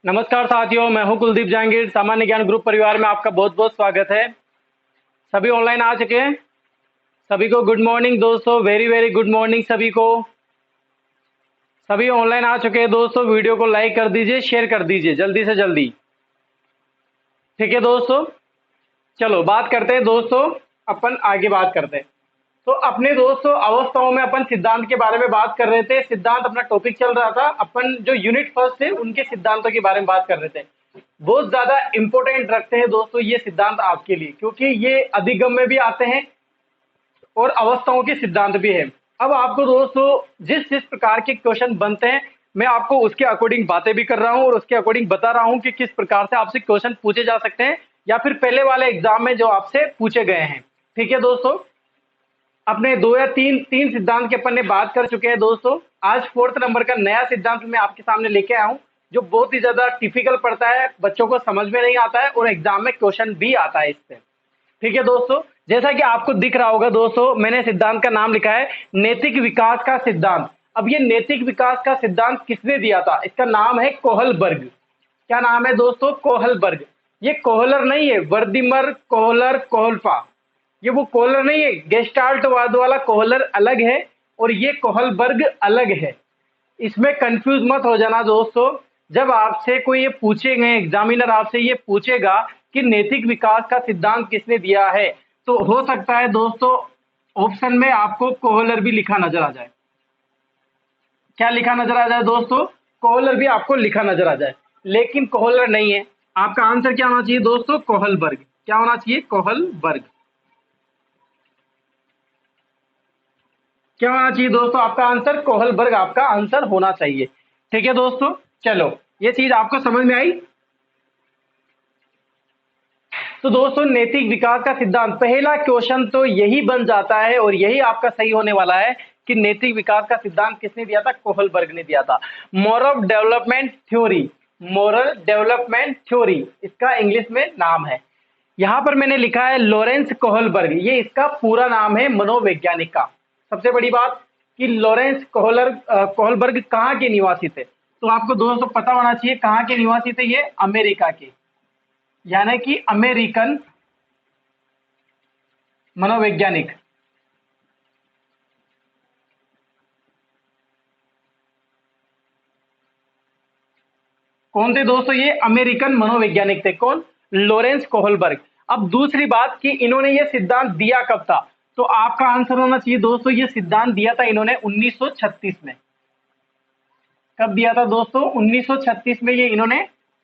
नमस्कार साथियों, मैं हूं कुलदीप जहांगीर। सामान्य ज्ञान ग्रुप परिवार में आपका बहुत बहुत स्वागत है। सभी ऑनलाइन आ चुके हैं। सभी को गुड मॉर्निंग दोस्तों, वेरी वेरी गुड मॉर्निंग सभी को। सभी ऑनलाइन आ चुके हैं दोस्तों। वीडियो को लाइक कर दीजिए, शेयर कर दीजिए जल्दी से जल्दी। ठीक है दोस्तों, चलो बात करते हैं दोस्तों। अपन आगे बात करते हैं। तो अपने दोस्तों अवस्थाओं में अपन सिद्धांत के बारे में बात कर रहे थे। सिद्धांत अपना टॉपिक चल रहा था। अपन जो यूनिट फर्स्ट है उनके सिद्धांतों के बारे में बात कर रहे थे। बहुत ज्यादा इंपॉर्टेंट रखते हैं दोस्तों ये सिद्धांत आपके लिए, क्योंकि ये अधिगम में भी आते हैं और अवस्थाओं के सिद्धांत भी है। अब आपको दोस्तों जिस जिस प्रकार के क्वेश्चन बनते हैं, मैं आपको उसके अकॉर्डिंग बातें भी कर रहा हूं और उसके अकॉर्डिंग बता रहा हूं कि किस प्रकार से आपसे क्वेश्चन पूछे जा सकते हैं या फिर पहले वाले एग्जाम में जो आपसे पूछे गए हैं। ठीक है दोस्तों, अपने दो या तीन तीन सिद्धांत के अपन ने बात कर चुके हैं दोस्तों। आज फोर्थ नंबर का नया सिद्धांत मैं आपके सामने लेके आया हूं, जो बहुत ही ज्यादा टिपिकल पड़ता है, बच्चों को समझ में नहीं आता है और एग्जाम में क्वेश्चन भी आता है इससे। ठीक है दोस्तों, जैसा कि आपको दिख रहा होगा दोस्तों, मैंने सिद्धांत का नाम लिखा है नैतिक विकास का सिद्धांत। अब ये नैतिक विकास का सिद्धांत किसने दिया था? इसका नाम है कोहलबर्ग। क्या नाम है दोस्तों? कोहलबर्ग। ये कोहलर नहीं है, वर्दिमर कोहलर कोहलफा। ये वो कोहलर नहीं है, गेस्टाल्टवाद वाला कोहलर अलग है और ये कोहलबर्ग अलग है। इसमें कंफ्यूज मत हो जाना दोस्तों। जब आपसे कोई ये पूछेंगे, एग्जामिनर आपसे ये पूछेगा कि नैतिक विकास का सिद्धांत किसने दिया है, तो हो सकता है दोस्तों ऑप्शन में आपको कोहलर भी लिखा नजर आ जाए। क्या लिखा नजर आ जाए दोस्तों? कोहलर भी आपको लिखा नजर आ जाए, लेकिन कोहलर नहीं है। आपका आंसर क्या होना चाहिए दोस्तों? कोहलबर्ग। क्या होना चाहिए? कोहलबर्ग। क्या होना चाहिए दोस्तों? आपका आंसर कोहलबर्ग आपका आंसर होना चाहिए। ठीक है दोस्तों, चलो ये चीज आपको समझ में आई। तो दोस्तों नैतिक विकास का सिद्धांत, पहला क्वेश्चन तो यही बन जाता है और यही आपका सही होने वाला है कि नैतिक विकास का सिद्धांत किसने दिया था? कोहलबर्ग ने दिया था। Moral development theory, moral development theory इसका इंग्लिश में नाम है। यहां पर मैंने लिखा है लॉरेंस कोहलबर्ग, ये इसका पूरा नाम है मनोवैज्ञानिक का। सबसे बड़ी बात कि लॉरेंस कोहलबर्ग कहाँ के निवासी थे, तो आपको दोस्तों पता होना चाहिए कहाँ के निवासी थे। ये अमेरिका के, यानी कि अमेरिकन मनोवैज्ञानिक। कौन थे दोस्तों? ये अमेरिकन मनोवैज्ञानिक थे। कौन? Lawrence Kohlberg. अब दूसरी बात कि इन्होंने ये सिद्धांत दिया कब था, तो आपका आंसर होना चाहिए दोस्तों ये सिद्धांत दिया था इन्होंने 1936 में। कब दिया था दोस्तों? 1936 में ये इन्होंने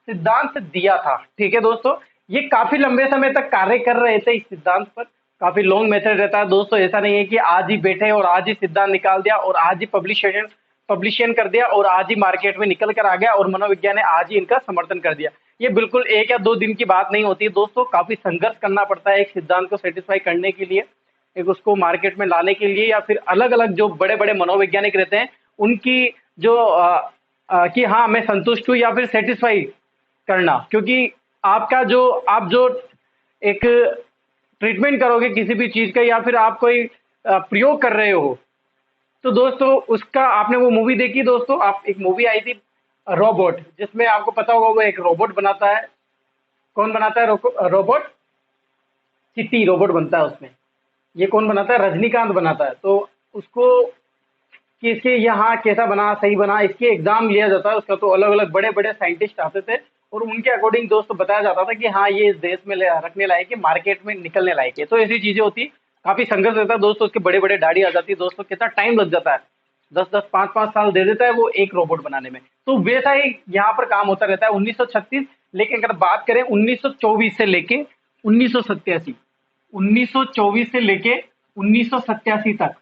सिद्धांत दिया था। ठीक है दोस्तों, ये काफी लंबे समय तक कार्य कर रहे थे इस सिद्धांत पर। काफी लॉन्ग मेथड रहता है दोस्तों, ऐसा नहीं है कि आज ही बैठे और आज ही सिद्धांत निकाल दिया और आज ही पब्लिशन कर दिया और आज ही मार्केट में निकल कर आ गया और मनोविज्ञान ने आज ही इनका समर्थन कर दिया। ये बिल्कुल एक या दो दिन की बात नहीं होती है दोस्तों। काफी संघर्ष करना पड़ता है एक सिद्धांत को सेटिस्फाई करने के लिए, एक उसको मार्केट में लाने के लिए, या फिर अलग अलग जो बड़े बड़े मनोवैज्ञानिक रहते हैं उनकी जो कि हाँ मैं संतुष्ट हूँ या फिर सेटिस्फाई करना। क्योंकि आपका जो आप जो एक ट्रीटमेंट करोगे किसी भी चीज का या फिर आप कोई प्रयोग कर रहे हो, तो दोस्तों उसका आपने वो मूवी देखी दोस्तों? आप एक मूवी आई थी रोबोट, जिसमें आपको पता होगा वो एक रोबोट बनाता है। कौन बनाता है रोबोट? चिट्टी रोबोट बनता है उसमें। ये कौन बनाता है? रजनीकांत बनाता है। तो उसको कि इसके यहाँ कैसा बना, सही बना, इसके एग्जाम लिया जाता है उसका। तो अलग अलग बड़े बड़े साइंटिस्ट आते थे और उनके अकॉर्डिंग दोस्तों बताया जाता था कि हाँ ये इस देश में रखने लायक है, मार्केट में निकलने लायक है। तो ऐसी चीजें होती, काफी संघर्ष रहता है दोस्तों। उसके बड़े बड़े दाढ़ी आ जाती है दोस्तों, कितना टाइम लग जाता है, 10-10 5-5 साल दे देता है वो एक रोबोट बनाने में। तो वैसा ही यहाँ पर काम होता रहता है 1936। लेकिन अगर बात करें 1924 से लेके 1987, 1924 से लेके 1987 तक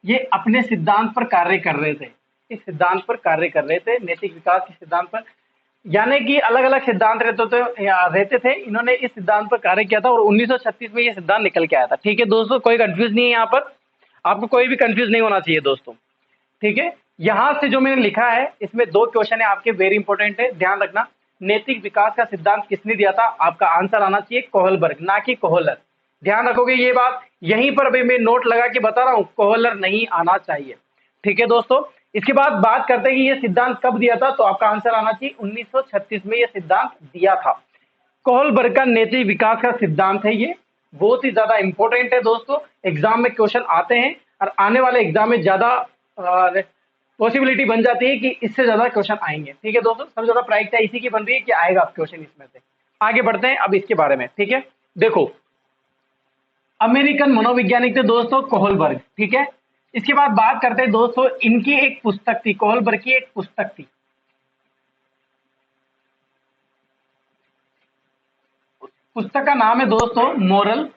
ये अपने सिद्धांत पर कार्य कर रहे थे। इस सिद्धांत पर कार्य कर रहे थे, नैतिक विकास के सिद्धांत पर। यानी कि अलग अलग सिद्धांत रहते थे, इन्होंने इस सिद्धांत पर कार्य किया था और 1936 में ये सिद्धांत निकल के आया था। ठीक है दोस्तों, कोई कंफ्यूज नहीं है यहाँ पर, आपको कोई भी कंफ्यूज नहीं होना चाहिए दोस्तों। ठीक है, यहां से जो मैंने लिखा है इसमें दो क्वेश्चन है आपके, वेरी इंपॉर्टेंट है, ध्यान रखना। नैतिक विकास का सिद्धांत किसने दिया था? आपका आंसर आना चाहिए कोहलबर्ग, ना कि कोहलर। ध्यान रखोगे ये बात? यहीं पर अभी मैं नोट लगा के बता रहा हूं, कोहलर नहीं आना चाहिए। ठीक है दोस्तों, इसके बाद बात करते हैं कि ये सिद्धांत कब दिया था, तो आपका आंसर आना चाहिए 1936 में ये सिद्धांत दिया था। कोहलबर्ग का नैतिक विकास का सिद्धांत है, ये बहुत ही ज्यादा इंपॉर्टेंट है दोस्तों, एग्जाम में क्वेश्चन आते हैं और आने वाले एग्जाम में ज्यादा पॉसिबिलिटी बन जाती है कि इससे ज्यादा क्वेश्चन आएंगे। ठीक है दोस्तों, सबसे ज्यादा प्रायोरिटी इसी की बन रही है कि आएगा क्वेश्चन इसमें से। आगे बढ़ते हैं अब इसके बारे में। ठीक है, देखो अमेरिकन मनोवैज्ञानिक थे दोस्तों कोहलबर्ग। ठीक है, इसके बाद बात करते हैं दोस्तों, इनकी एक पुस्तक थी, कोहलबर्ग की एक पुस्तक थी, पुस्तक का नाम है दोस्तों मोरल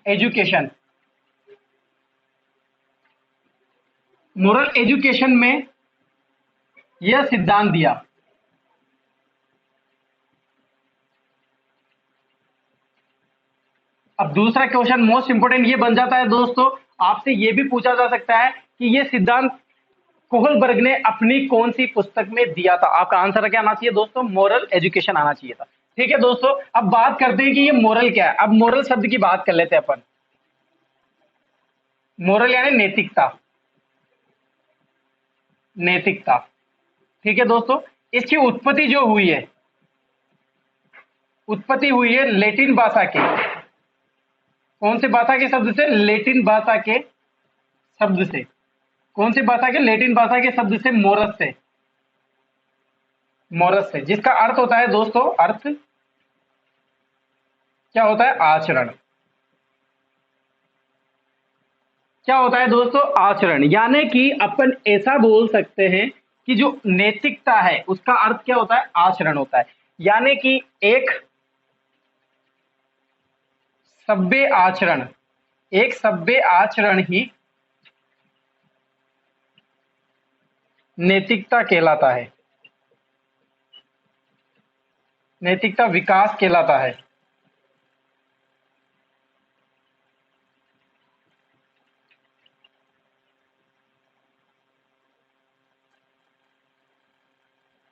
एजुकेशन। मोरल एजुकेशन में यह सिद्धांत दिया। अब दूसरा क्वेश्चन मोस्ट इंपोर्टेंट ये बन जाता है दोस्तों, आपसे ये भी पूछा जा सकता है कि ये सिद्धांत कोहलबर्ग ने अपनी कौन सी पुस्तक में दिया था। आपका आंसर क्या आना चाहिए दोस्तों, मोरल एजुकेशन आना चाहिए था। ठीक है दोस्तों, अब बात करते हैं कि ये मोरल क्या है। अब मोरल शब्द की बात कर लेते हैं अपन। मोरल यानी नैतिकता, नैतिकता। ठीक है दोस्तों, इसकी उत्पत्ति जो हुई है, उत्पत्ति हुई है लैटिन भाषा के, कौन से भाषा के शब्द से, लैटिन भाषा के शब्द से, कौन सी भाषा के, लैटिन भाषा के शब्द से, मोरस से, मोरस से, जिसका अर्थ होता है दोस्तों, अर्थ क्या होता है, आचरण। क्या होता है दोस्तों, आचरण। यानी कि अपन ऐसा बोल सकते हैं कि जो नैतिकता है उसका अर्थ क्या होता है, आचरण होता है। यानी कि एक सभ्य आचरण, एक सभ्य आचरण ही नैतिकता कहलाता है, नैतिकता विकास कहलाता है।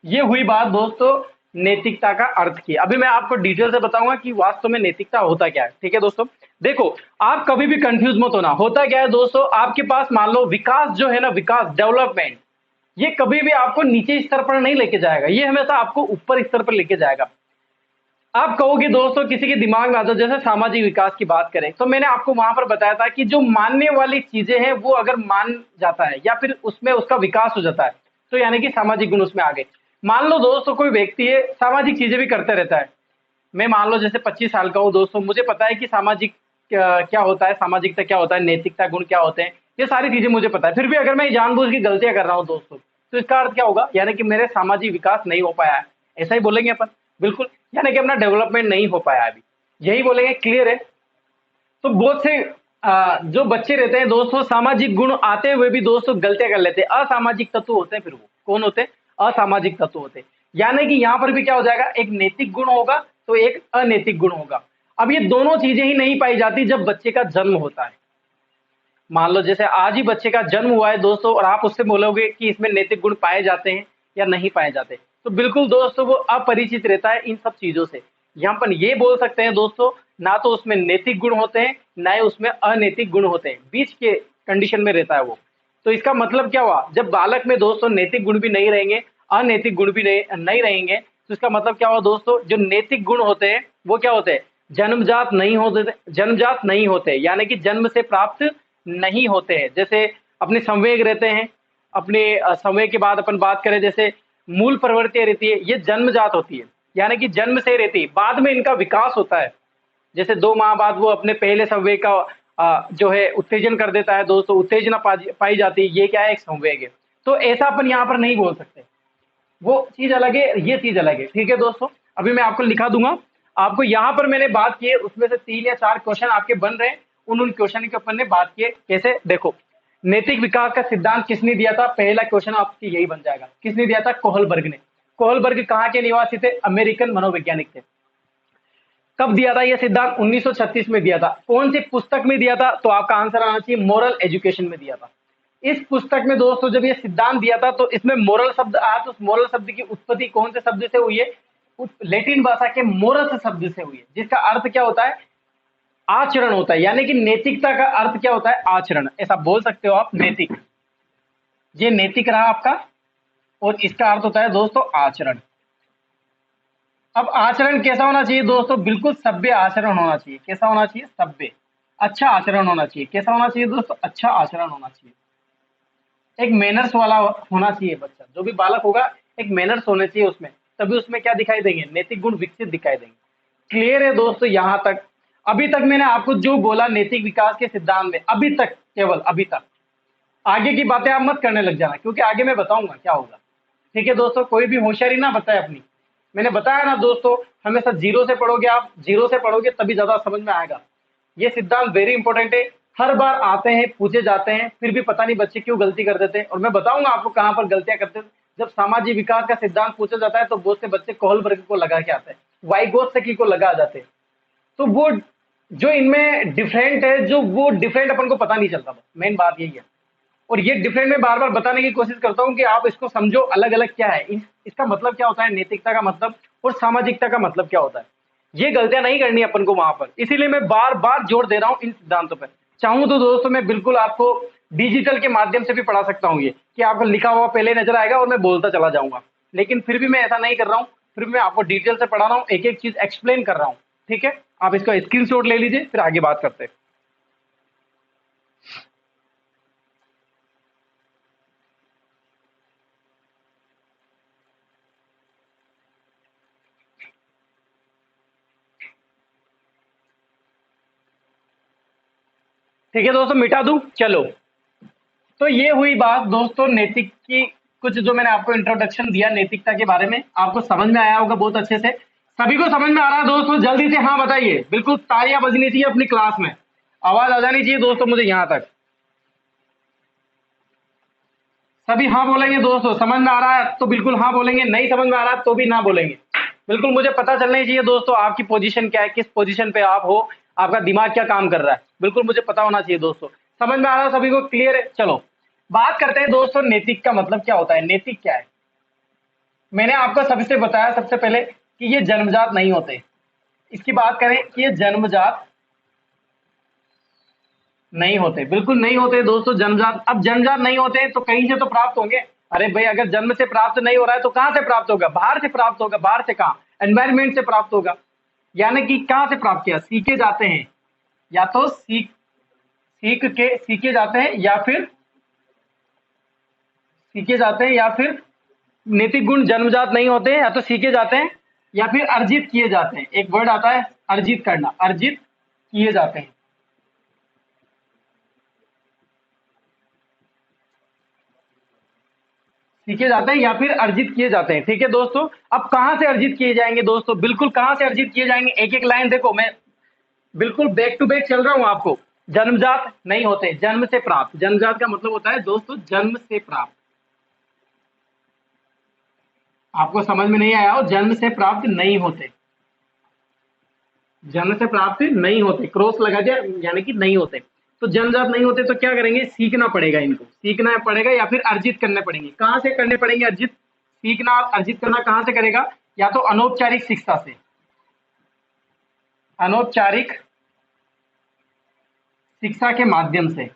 ये हुई बात दोस्तों नैतिकता का अर्थ की। अभी मैं आपको डिटेल से बताऊंगा कि वास्तव में नैतिकता होता क्या है। ठीक है दोस्तों, देखो आप कभी भी कंफ्यूज मत होना। होता क्या है दोस्तों, आपके पास मान लो विकास जो है ना, विकास डेवलपमेंट, ये कभी भी आपको नीचे स्तर पर नहीं लेके जाएगा, ये हमेशा आपको ऊपर स्तर पर लेके जाएगा। आप कहोगे दोस्तों किसी के दिमाग में आता है, जैसे सामाजिक विकास की बात करें तो मैंने आपको वहां पर बताया था कि जो मानने वाली चीजें हैं वो अगर मान जाता है या फिर उसमें उसका विकास हो जाता है तो यानी कि सामाजिक गुण उसमें आ गए। मान लो दोस्तों कोई व्यक्ति है सामाजिक चीजें भी करते रहता है, मैं मान लो जैसे 25 साल का हूँ दोस्तों, मुझे पता है कि सामाजिक क्या होता है, सामाजिकता क्या होता है, नैतिकता गुण क्या होते हैं, ये सारी चीजें मुझे पता है। फिर भी अगर मैं जानबूझ की गलतियां कर रहा हूँ दोस्तों, तो इसका अर्थ क्या होगा, यानी कि मेरे सामाजिक विकास नहीं हो पाया है, ऐसा ही बोलेंगे अपन। बिल्कुल, यानी कि अपना डेवलपमेंट नहीं हो पाया अभी, यही बोलेंगे। क्लियर है। तो बहुत से जो बच्चे रहते हैं दोस्तों, सामाजिक गुण आते हुए भी दोस्तों गलतियां कर लेते हैं, असामाजिक तत्व होते हैं। फिर वो कौन होते हैं, असामाजिक तत्व होते हैं। यानी कि यहां पर भी क्या हो जाएगा, एक नैतिक गुण होगा तो एक अनैतिक गुण होगा। अब ये दोनों चीजें ही नहीं पाई जाती जब बच्चे का जन्म होता है। मान लो जैसे आज ही बच्चे का जन्म हुआ है दोस्तों, और आप उससे बोलोगे कि इसमें नैतिक गुण पाए जाते हैं या नहीं पाए जाते, तो बिल्कुल दोस्तों वो अपरिचित रहता है इन सब चीजों से। यहाँ पर ये बोल सकते हैं दोस्तों, ना तो उसमें नैतिक गुण होते हैं ना ही उसमें अनैतिक गुण होते हैं, बीच के कंडीशन में रहता है वो। तो इसका मतलब क्या हुआ, जब बालक में दोस्तों नैतिक गुण भी नहीं रहेंगे, अनैतिक गुण भी नहीं रहेंगे, तो इसका मतलब क्या हुआ दोस्तों, जो नैतिक गुण होते हैं वो क्या होते हैं, जन्मजात नहीं होते, जन्मजात नहीं होते, यानी कि जन्म से प्राप्त नहीं होते हैं। जैसे अपने संवेग रहते हैं, अपने संवेग के बाद अपन बात करें जैसे मूल प्रवृत्ति रहती है, ये जन्मजात होती है, यानी कि जन्म से रहती है, बाद में इनका विकास होता है। जैसे 2 माह बाद वो अपने पहले संवेग का जो है उत्तेजन कर देता है दोस्तों, उत्तेजना पाई जाती है, ये क्या है, एक संवेग है। तो ऐसा अपन यहाँ पर नहीं बोल सकते, वो चीज अलग है, ये चीज अलग है। ठीक है दोस्तों, अभी मैं आपको लिखा दूंगा, आपको यहाँ पर मैंने बात की है उसमें से 3 या 4 क्वेश्चन आपके बन रहे हैं, उन क्वेश्चन के अपन ने बात की है। कैसे, देखो नैतिक विकास का सिद्धांत किसने दिया था, पहला क्वेश्चन आपकी यही बन जाएगा, किसने दिया था, कोहलबर्ग ने। कोहलबर्ग कहाँ के निवासी थे, अमेरिकन मनोवैज्ञानिक थे। कब दिया था यह सिद्धांत, 1936 में दिया था। कौन सी पुस्तक में दिया था, तो आपका आंसर आना चाहिए मोरल एजुकेशन में दिया था। इस पुस्तक में दोस्तों जब ये सिद्धांत दिया था तो इसमें मोरल शब्द आया, तो उस मोरल शब्द की उत्पत्ति कौन से शब्द से हुई है, लैटिन भाषा के मोरस शब्द से हुई है, जिसका अर्थ क्या होता है, आचरण होता है। यानी कि नैतिकता का अर्थ क्या होता है, आचरण, ऐसा बोल सकते हो आप, नैतिक। ये नैतिक रहा आपका, और इसका अर्थ होता है दोस्तों आचरण। अब आचरण कैसा होना चाहिए दोस्तों? बिल्कुल सभ्य आचरण होना चाहिए। कैसा होना चाहिए? सभ्य, अच्छा आचरण होना चाहिए। कैसा होना चाहिए दोस्तों? अच्छा आचरण होना चाहिए। एक मैनर्स वाला होना चाहिए बच्चा, जो भी बालक होगा एक मैनर्स होने चाहिए उसमें, तभी उसमें क्या दिखाई देंगे? नैतिक गुण विकसित दिखाई देंगे। क्लियर है दोस्तों यहाँ तक? अभी तक मैंने आपको जो बोला नैतिक विकास के सिद्धांत में, अभी तक, केवल अभी तक, आगे की बातें आप मत करने लग जाना, क्योंकि आगे मैं बताऊंगा क्या होगा। ठीक है दोस्तों, कोई भी होशियारी ना बताए अपनी। मैंने बताया ना दोस्तों, हमेशा जीरो से पढ़ोगे, आप जीरो से पढ़ोगे तभी ज्यादा समझ में आएगा। ये सिद्धांत वेरी इंपॉर्टेंट है, हर बार आते हैं, पूछे जाते हैं, फिर भी पता नहीं बच्चे क्यों गलती कर देते हैं, और मैं बताऊंगा आपको कहाँ पर गलतियां करते हैं। जब सामाजिक विकास का सिद्धांत पूछा जाता है तो बहुत से बच्चे कोहलबर्ग को लगा के आते हैं, वाइगोत्स्की को लगा जाते हैं। तो वो जो इनमें डिफरेंट है, जो वो डिफरेंट अपन को पता नहीं चलता, मेन बात यही है। और ये डिफरेंट में बार बार बताने की कोशिश करता हूँ कि आप इसको समझो, अलग अलग क्या है, इसका मतलब क्या होता है, नैतिकता का मतलब और सामाजिकता का मतलब क्या होता है। ये गलतियां नहीं करनी अपन को वहां पर, इसीलिए मैं बार बार जोर दे रहा हूँ इन सिद्धांतों पर। चाहूं तो दोस्तों मैं बिल्कुल आपको डिजिटल के माध्यम से भी पढ़ा सकता हूँ, ये कि आपको लिखा हुआ पहले नजर आएगा और मैं बोलता चला जाऊंगा, लेकिन फिर भी मैं ऐसा नहीं कर रहा हूँ। फिर मैं आपको डिटेल से पढ़ा रहा हूँ, एक एक चीज एक्सप्लेन कर रहा हूँ। ठीक है, आप इसका स्क्रीनशॉट ले लीजिए, फिर आगे बात करते हैं। ठीक है दोस्तों, मिटा दूं? चलो, तो ये हुई बात दोस्तों नैतिक की। कुछ जो मैंने आपको इंट्रोडक्शन दिया नैतिकता के बारे में, आपको समझ में आया होगा बहुत अच्छे से। सभी को समझ में आ रहा है दोस्तों? जल्दी से हाँ बताइए, बिल्कुल तालियां बजनी चाहिए अपनी क्लास में, आवाज आ जानी चाहिए दोस्तों मुझे यहाँ तक। सभी हाँ बोलेंगे दोस्तों, समझ में आ रहा है तो बिल्कुल हाँ बोलेंगे, नहीं समझ में आ रहा है तो भी ना बोलेंगे। बिल्कुल मुझे पता चलना ही चाहिए दोस्तों आपकी पोजीशन क्या है, किस पोजीशन पे आप हो, आपका दिमाग क्या काम कर रहा है, बिल्कुल मुझे पता होना चाहिए दोस्तों। समझ में आ रहा है सभी को? क्लियर है? चलो बात करते हैं दोस्तों, नैतिक का मतलब क्या होता है, नैतिक क्या है। मैंने आपको सबसे बताया सबसे पहले कि ये जन्मजात नहीं होते। इसकी बात करें कि ये जन्मजात नहीं होते, बिल्कुल नहीं होते दोस्तों जन्मजात। अब जन्मजात नहीं होते तो कहीं से तो प्राप्त होंगे। अरे भाई, अगर जन्म से प्राप्त नहीं हो रहा है तो कहां से प्राप्त होगा? बाहर से प्राप्त होगा। बाहर से कहां? एनवायरमेंट से प्राप्त होगा। यानी कि कहां से प्राप्त किया? सीखे जाते हैं, या तो सीखे जाते हैं, या फिर नैतिक गुण जन्मजात नहीं होते हैं, या तो सीखे जाते हैं या फिर अर्जित किए जाते हैं। एक वर्ड आता है अर्जित करना, अर्जित किए जाते हैं। सीखे जाते हैं या फिर अर्जित किए जाते हैं। ठीक है दोस्तों, अब कहां से अर्जित किए जाएंगे दोस्तों? बिल्कुल कहां से अर्जित किए जाएंगे, एक एक लाइन देखो, मैं बिल्कुल बैक टू बैक चल रहा हूं आपको। जन्मजात नहीं होते, जन्म से प्राप्त। जन्मजात का मतलब होता है दोस्तों जन्म से प्राप्त। आपको समझ में नहीं आया हो? जन्म से प्राप्त नहीं होते, जन्म से प्राप्त नहीं होते, क्रॉस लगा दिया, यानी कि नहीं होते। तो जन्मजात नहीं होते तो क्या करेंगे? सीखना पड़ेगा, इनको सीखना पड़ेगा या फिर अर्जित करने पड़ेंगे। कहां से करने पड़ेंगे अर्जित? सीखना अर्जित करना कहां से करेगा? या तो अनौपचारिक शिक्षा से, अनौपचारिक शिक्षा के माध्यम से,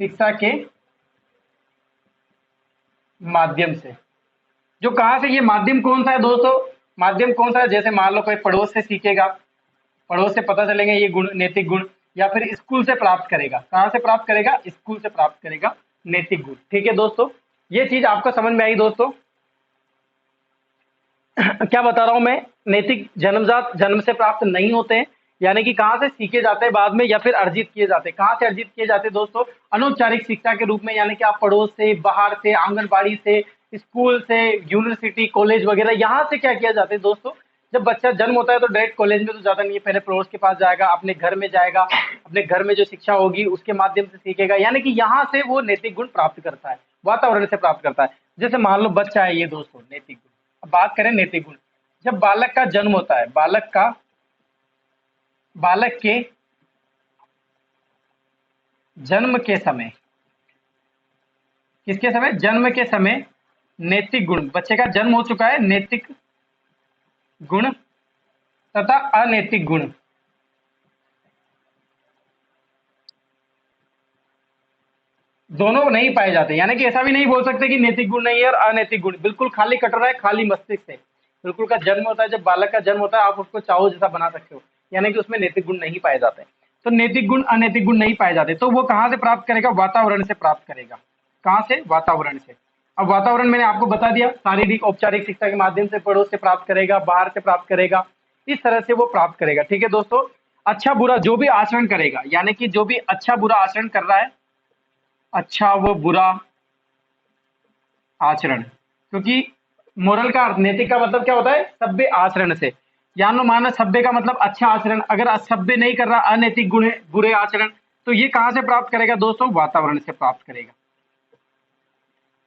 शिक्षा के माध्यम से। जो कहां से, ये माध्यम कौन सा है दोस्तों? माध्यम कौन सा है? जैसे मान लो कोई पड़ोस से सीखेगा, पड़ोस से पता चलेंगे ये गुण, नैतिक गुण। या फिर स्कूल से प्राप्त करेगा। कहां से प्राप्त करेगा? स्कूल से प्राप्त करेगा नैतिक गुण। ठीक है दोस्तों, ये चीज आपको समझ में आई दोस्तों? क्या बता रहा हूं मैं? नैतिक जन्मजात जन्म से प्राप्त नहीं होते हैं, यानी कि कहां से सीखे जाते हैं बाद में, या फिर अर्जित किए जाते हैं। कहां से अर्जित किए जाते हैं दोस्तों? अनौपचारिक शिक्षा के रूप में, यानी कि आप पड़ोस से, बाहर से, आंगनबाड़ी से, स्कूल से, यूनिवर्सिटी, कॉलेज वगैरह, यहाँ से क्या किया जाता है दोस्तों? जब बच्चा जन्म होता है तो डायरेक्ट कॉलेज में तो जाता नहीं है, पहले पड़ोस के पास जाएगा, अपने घर में जाएगा, अपने घर में जो शिक्षा होगी उसके माध्यम से सीखेगा, यानी कि यहाँ से वो नैतिक गुण प्राप्त करता है, वातावरण से प्राप्त करता है। जैसे मान लो बच्चा है ये दोस्तों, नैतिक गुण। अब बात करें नैतिक गुण, जब बालक का जन्म होता है, बालक के जन्म के समय, किसके समय? जन्म के समय नैतिक गुण, बच्चे का जन्म हो चुका है, नैतिक गुण तथा अनैतिक गुण, दोनों नहीं पाए जाते, यानी कि ऐसा भी नहीं बोल सकते कि नैतिक गुण नहीं है और अनैतिक गुण, बिल्कुल खाली कटोरा है, खाली मस्तिष्क से बिल्कुल का जन्म होता है। जब बालक का जन्म होता है आप उसको चाहो जैसा बना सकते हो, यानी कि उसमें नैतिक गुण नहीं पाए जाते। तो नैतिक गुण अनैतिक गुण नहीं पाए जाते, तो वो कहाँ से प्राप्त करेगा? वातावरण से प्राप्त करेगा। कहाँ से? वातावरण से। अब वातावरण मैंने आपको बता दिया, शारीरिक औपचारिक शिक्षा के माध्यम से, पड़ोस से प्राप्त करेगा, बाहर से प्राप्त करेगा, इस तरह से वो प्राप्त करेगा। ठीक है दोस्तों, अच्छा बुरा जो भी आचरण करेगा, यानी कि जो भी अच्छा बुरा आचरण कर रहा है, अच्छा वो बुरा आचरण, क्योंकि मोरल का अर्थ, नैतिक का मतलब क्या होता है? सभ्य आचरण से। यानो माना सभ्य का मतलब अच्छा आचरण, अगर असभ्य नहीं कर रहा, अनैतिक गुण है, बुरे आचरण, तो ये कहां से प्राप्त करेगा दोस्तों? वातावरण से प्राप्त करेगा।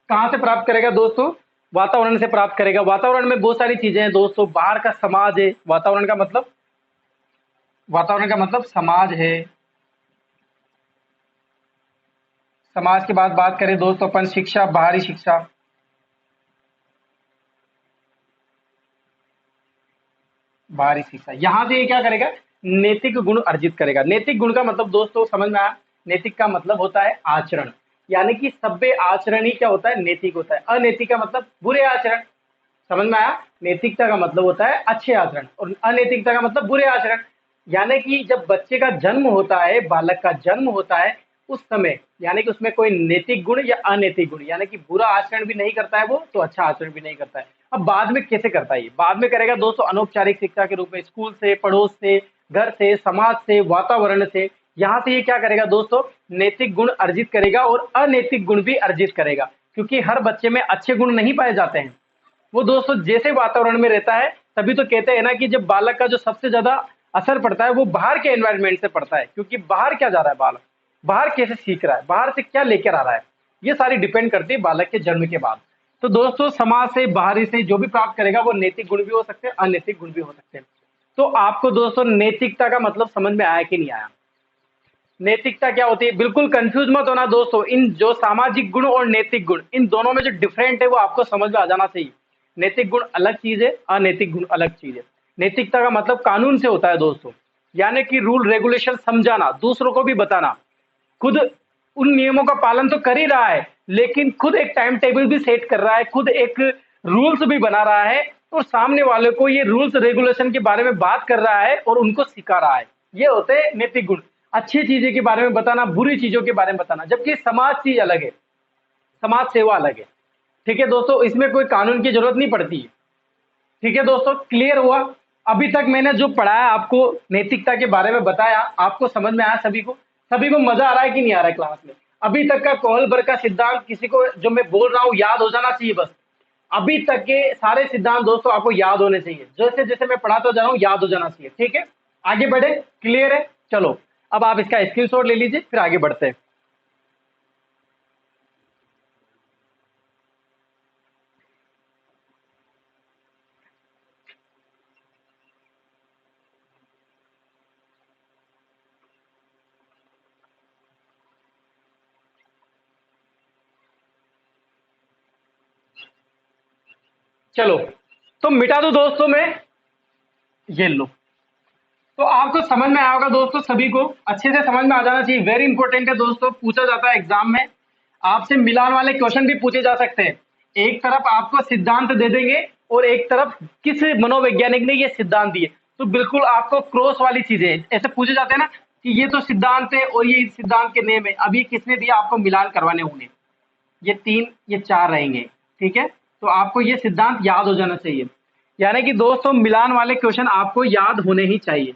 कहां से प्राप्त करेगा दोस्तों? वातावरण से प्राप्त करेगा। वातावरण में बहुत सारी चीजें हैं दोस्तों, बाहर का समाज है, वातावरण का मतलब समाज है। समाज के बाद बात करें दोस्तों अपन, शिक्षा, बाहरी शिक्षा, बाहरी शिक्षा, यहां से ये क्या करेगा? नैतिक गुण अर्जित करेगा। नैतिक गुण का मतलब दोस्तों समझ में आया? नैतिक का मतलब होता है आचरण, यानी कि सभ्य आचरण ही क्या होता है? नैतिक होता है। अनैतिक का मतलब बुरे आचरण। समझ में आया? नैतिकता का मतलब होता है अच्छे आचरण और अनैतिकता का मतलब बुरे आचरण। यानी कि जब बच्चे का जन्म होता है, बालक का जन्म होता है, उस समय यानी कि उसमें कोई नैतिक गुण या अनैतिक गुण, यानी कि बुरा आचरण भी नहीं करता है वो, तो अच्छा आचरण भी नहीं करता है। अब बाद में कैसे करता है? ये बाद में करेगा दोस्तों अनौपचारिक शिक्षा के रूप में, स्कूल से, पड़ोस से, घर से, समाज से, वातावरण से। यहाँ से ये क्या करेगा दोस्तों? नैतिक गुण अर्जित करेगा और अनैतिक गुण भी अर्जित करेगा, क्योंकि हर बच्चे में अच्छे गुण नहीं पाए जाते हैं। वो दोस्तों जैसे वातावरण में रहता है, तभी तो कहते हैं ना कि जब बालक का जो सबसे ज्यादा असर पड़ता है वो बाहर के एनवायरनमेंट से पड़ता है, क्योंकि बाहर क्या जा रहा है बालक, बाहर कैसे सीख रहा है, बाहर से क्या लेकर आ रहा है, ये सारी डिपेंड करती है बालक के जन्म के बाद। तो दोस्तों समाज से, बाहरी से जो भी प्राप्त करेगा वो नैतिक गुण भी हो सकते हैं, अनैतिक गुण भी हो सकते हैं। तो आपको दोस्तों नैतिकता का मतलब समझ में आया कि नहीं आया? नैतिकता क्या होती है? बिल्कुल कंफ्यूज मत होना दोस्तों, इन जो सामाजिक गुण और नैतिक गुण, इन दोनों में जो डिफरेंट है वो आपको समझ में आ जाना चाहिए। नैतिक गुण अलग चीज है, अनैतिक गुण अलग चीज है। नैतिकता का मतलब कानून से होता है दोस्तों, यानी कि रूल रेगुलेशन समझाना, दूसरों को भी बताना, खुद उन नियमों का पालन तो कर ही रहा है, लेकिन खुद एक टाइम टेबल भी सेट कर रहा है, खुद एक रूल्स भी बना रहा है, और सामने वाले को ये रूल्स रेगुलेशन के बारे में बात कर रहा है और उनको सिखा रहा है। ये होते हैं नैतिक गुण। अच्छी चीजें के बारे में बताना, बुरी चीजों के बारे में बताना, जबकि समाज चीज अलग है, समाज सेवा अलग है। ठीक है दोस्तों, इसमें कोई कानून की जरूरत नहीं पड़ती है। ठीक है दोस्तों, क्लियर हुआ? अभी तक मैंने जो पढ़ाया आपको, नैतिकता के बारे में बताया, आपको समझ में आया? सभी को मजा आ रहा है कि नहीं आ रहा है क्लास में? अभी तक का कोहलबर्ग का सिद्धांत किसी को जो मैं बोल रहा हूँ याद हो जाना चाहिए बस। अभी तक के सारे सिद्धांत दोस्तों आपको याद होने चाहिए, जैसे जैसे मैं पढ़ाता जा रहा हूँ याद हो जाना चाहिए। ठीक है, आगे बढ़े? क्लियर है? चलो, अब आप इसका स्क्रीनशॉट ले लीजिए, फिर आगे बढ़ते हैं। चलो, तो मिटा दो दोस्तों मैं, ये लो। तो आपको समझ में आया होगा दोस्तों, सभी को अच्छे से समझ में आ जाना चाहिए। वेरी इंपॉर्टेंट है दोस्तों, पूछा जाता है एग्जाम में, आपसे मिलान वाले क्वेश्चन भी पूछे जा सकते हैं। एक तरफ आपको सिद्धांत दे देंगे और एक तरफ किस मनोवैज्ञानिक ने ये सिद्धांत दिए, तो बिल्कुल आपको क्रॉस वाली चीजें ऐसे पूछे जाते हैं ना कि ये तो सिद्धांत है और ये इस सिद्धांत के नेम है, अभी किसने दिया, आपको मिलान करवाने होंगे। ये तीन, ये चार रहेंगे। ठीक है, तो आपको ये सिद्धांत याद हो जाना चाहिए, यानी कि दोस्तों मिलान वाले क्वेश्चन आपको याद होने ही चाहिए।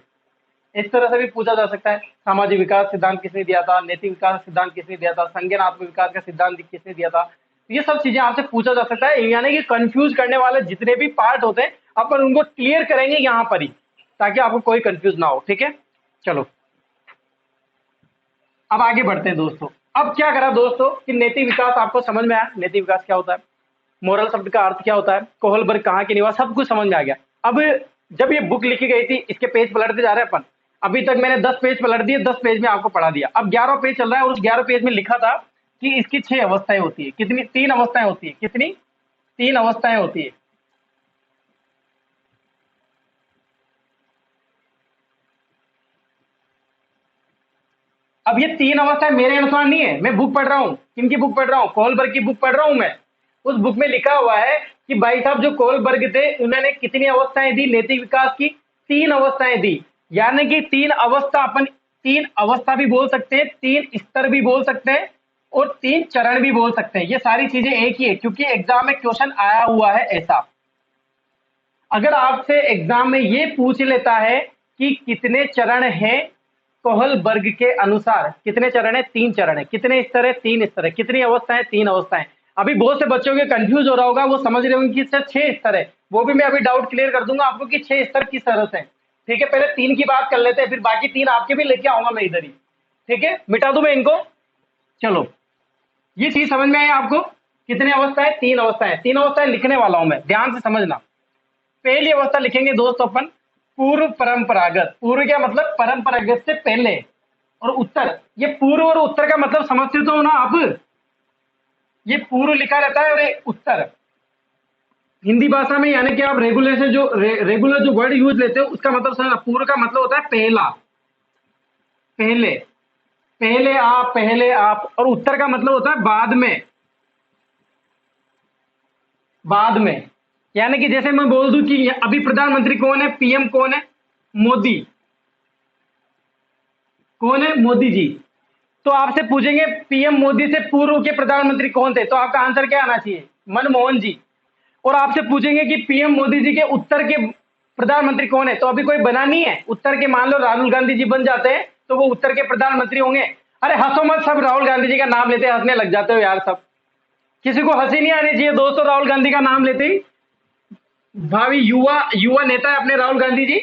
इस तरह से भी पूछा जा सकता है, सामाजिक विकास सिद्धांत किसने दिया था, नैतिक विकास सिद्धांत किसने दिया था, संज्ञानात्मक विकास का सिद्धांत किसने दिया था, तो ये सब चीजें आपसे पूछा जा सकता है। यानी कि कंफ्यूज करने वाले जितने भी पार्ट होते हैं अपन उनको क्लियर करेंगे यहाँ पर ही, ताकि आपको कोई कंफ्यूज ना हो। ठीक है, चलो अब आगे बढ़ते हैं दोस्तों। अब क्या करा दोस्तों कि नैतिक विकास आपको समझ में आया, नैतिक विकास क्या होता है, मोरल शब्द का अर्थ क्या होता है, कोहलबर्ग कहाँ के निवास, सब कुछ समझ में आ गया। अब जब ये बुक लिखी गई थी, इसके पेज पलटते जा रहे हैं अपन। अभी तक मैंने 10 पेज पलट दिए, 10 पेज में आपको पढ़ा दिया, अब 11 पेज चल रहा है, और उस 11 पेज में लिखा था कि इसकी 6 अवस्थाएं होती है। कितनी? 3 अवस्थाएं होती है। कितनी? 3 अवस्थाएं होती है। अब ये तीन अवस्थाएं मेरे अनुसार नहीं है, मैं बुक पढ़ रहा हूँ। किनकी बुक पढ़ रहा हूँ? कोहलबर्ग की बुक पढ़ रहा हूँ मैं। उस बुक में लिखा हुआ है कि भाई साहब जो कोहलबर्ग थे उन्होंने कितनी अवस्थाएं दी नैतिक विकास की? तीन अवस्थाएं दी। यानी कि तीन अवस्था, अपन तीन अवस्था भी बोल सकते हैं, तीन स्तर भी बोल सकते हैं और तीन चरण भी बोल सकते हैं। ये सारी चीजें एक ही है, क्योंकि एग्जाम में क्वेश्चन आया हुआ है ऐसा। अगर आपसे एग्जाम में ये पूछ लेता है कि कितने चरण हैं कोहलबर्ग के अनुसार, कितने चरण है? तीन चरण है। कितने स्तर है? तीन स्तर है। कितनी अवस्थाएं? तीन अवस्थाएं। अभी बहुत से बच्चों के कंफ्यूज हो रहा होगा, वो समझ रहे होंगे कि सर 6 स्तर है। वो भी मैं अभी डाउट क्लियर कर दूंगा आपको कि 6 स्तर किस तरह से। ठीक है, पहले तीन की बात कर लेते हैं, फिर बाकी तीन आपके भी लेके आऊंगा मैं इधर ही। ठीक है, मिटा दूं मैं इनको। चलो, ये चीज समझ में आई आपको? कितने अवस्थाएं? तीन अवस्थाएं। तीन अवस्थाएं लिखने वाला हूं मैं, ध्यान से समझना। पहली अवस्था लिखेंगे दोस्तों अपन पूर्व परंपरागत। पूर्व क्या मतलब? परंपरागत से पहले। और उत्तर, ये पूर्व और उत्तर का मतलब समझते तो हो ना आप? ये पूर्व लिखा रहता है और ये उत्तर। हिंदी भाषा में यानी कि आप रेगुलर से जो रेगुलर जो वर्ड यूज लेते हो उसका मतलब समझना। पूर्व का मतलब होता है पहला, पहले, पहले आप। और उत्तर का मतलब होता है बाद में, बाद में। यानी कि जैसे मैं बोल दूं कि अभी प्रधानमंत्री कौन है? पीएम कौन है? मोदी। कौन है? मोदी जी। तो आपसे पूछेंगे पीएम मोदी से पूर्व के प्रधानमंत्री कौन थे, तो आपका आंसर क्या आना चाहिए? मनमोहन जी। और आपसे पूछेंगे कि पीएम मोदी जी के उत्तर के प्रधानमंत्री कौन है, तो अभी कोई बना नहीं है उत्तर के। मान लो राहुल गांधी जी बन जाते हैं तो वो उत्तर के प्रधानमंत्री होंगे। अरे हंसो मत, सब राहुल गांधी जी का नाम लेते हंसने लग जाते हो यार सब। किसी को हंसी नहीं आनी चाहिए दोस्तों, राहुल गांधी का नाम लेते ही। भावी युवा युवा नेता है अपने राहुल गांधी जी।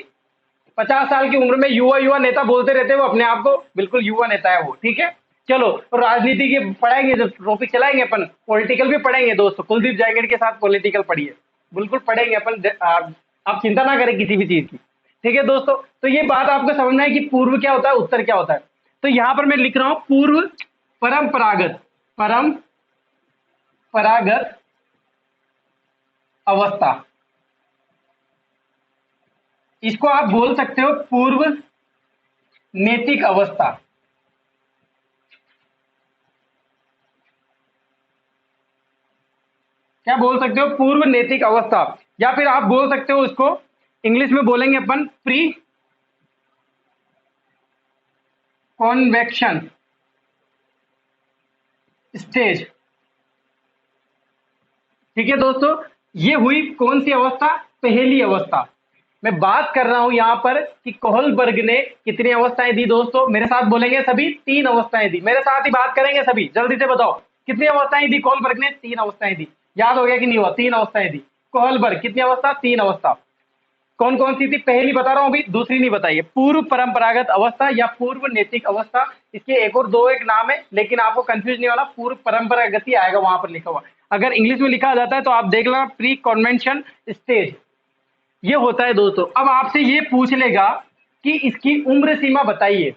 50 साल की उम्र में युवा युवा नेता बोलते रहते हैं वो अपने आप को, बिल्कुल युवा नेता है वो। ठीक है, चलो राजनीति के पढ़ाएंगे, जो टॉपिक चलाएंगे अपन, पॉलिटिकल भी पढ़ेंगे दोस्तों। कुलदीप जायगढ़ के साथ पॉलिटिकल पढ़िए, बिल्कुल पढ़ेंगे अपन। आप चिंता ना करें किसी भी चीज की। ठीक है दोस्तों, तो ये बात आपको समझना है कि पूर्व क्या होता है, उत्तर क्या होता है। तो यहां पर मैं लिख रहा हूं पूर्व परंपरागत, परंपरागत अवस्था। इसको आप बोल सकते हो पूर्व नैतिक अवस्था। क्या बोल सकते हो? पूर्व नैतिक अवस्था। या फिर आप बोल सकते हो उसको इंग्लिश में बोलेंगे अपन प्री कॉन्वेक्शन स्टेज। ठीक है दोस्तों, ये हुई कौन सी अवस्था? पहली अवस्था। मैं बात कर रहा हूं यहां पर कि कोहलबर्ग ने कितनी अवस्थाएं दी दोस्तों। मेरे साथ बोलेंगे सभी, तीन अवस्थाएं दी। मेरे साथ ही बात करेंगे सभी, जल्दी से बताओ कितनी अवस्थाएं दी कोहलबर्ग ने? तीन अवस्थाएं दी। याद हो गया कि नहीं हुआ? तीन अवस्थाएं दी कोहलबर्ग। कितनी अवस्था? तीन अवस्था। कौन कौन सी थी? पहली बता रहा हूं अभी, दूसरी नहीं बताइए। पूर्व परंपरागत अवस्था या पूर्व नैतिक अवस्था। इसके एक और दो एक नाम है, लेकिन आपको कंफ्यूज नहीं होना, पूर्व परंपरागत ही आएगा वहां पर लिखा हुआ। अगर इंग्लिश में लिखा जाता है तो आप देख लेना प्री कॉन्वेंशन स्टेज। ये होता है दोस्तों। अब आपसे ये पूछ लेगा कि इसकी उम्र सीमा बताइए।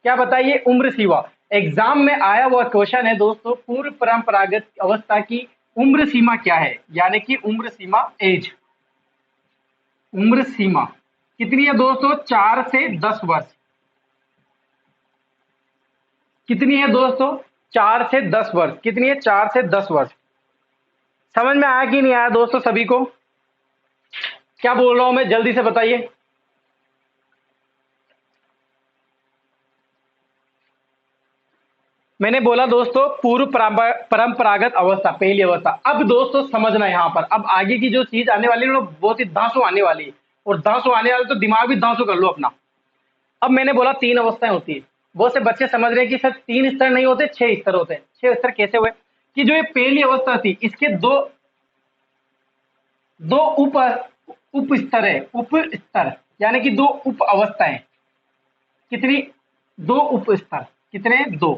क्या बताइए? उम्र सीमा। एग्जाम में आया हुआ क्वेश्चन है दोस्तों, पूर्व परंपरागत अवस्था की उम्र सीमा क्या है, यानी कि उम्र सीमा, एज। उम्र सीमा कितनी है दोस्तों? 4 से 10 वर्ष। कितनी है दोस्तों? 4 से 10 वर्ष। कितनी है? 4 से 10 वर्ष। समझ में आया कि नहीं आया दोस्तों सभी को? क्या बोल रहा हूं मैं, जल्दी से बताइए। मैंने बोला दोस्तों पूर्व परंपरागत अवस्था, पहली अवस्था। अब दोस्तों समझना यहां पर, अब आगे की जो चीज आने वाली है ना बहुत ही धांसू आने वाली है। और धांसू आने वाले तो दिमाग भी धांसू कर लो अपना। अब मैंने बोला तीन अवस्थाएं होती है। बहुत से बच्चे समझ रहे हैं कि सर तीन स्तर नहीं होते, 6 स्तर होते हैं। 6 स्तर कैसे हुए? कि जो ये पहली अवस्था थी इसके दो दो उप स्तर है, उप स्तर, यानी कि दो उप अवस्थाएं। कितनी? दो उप स्तर। कितने? दो।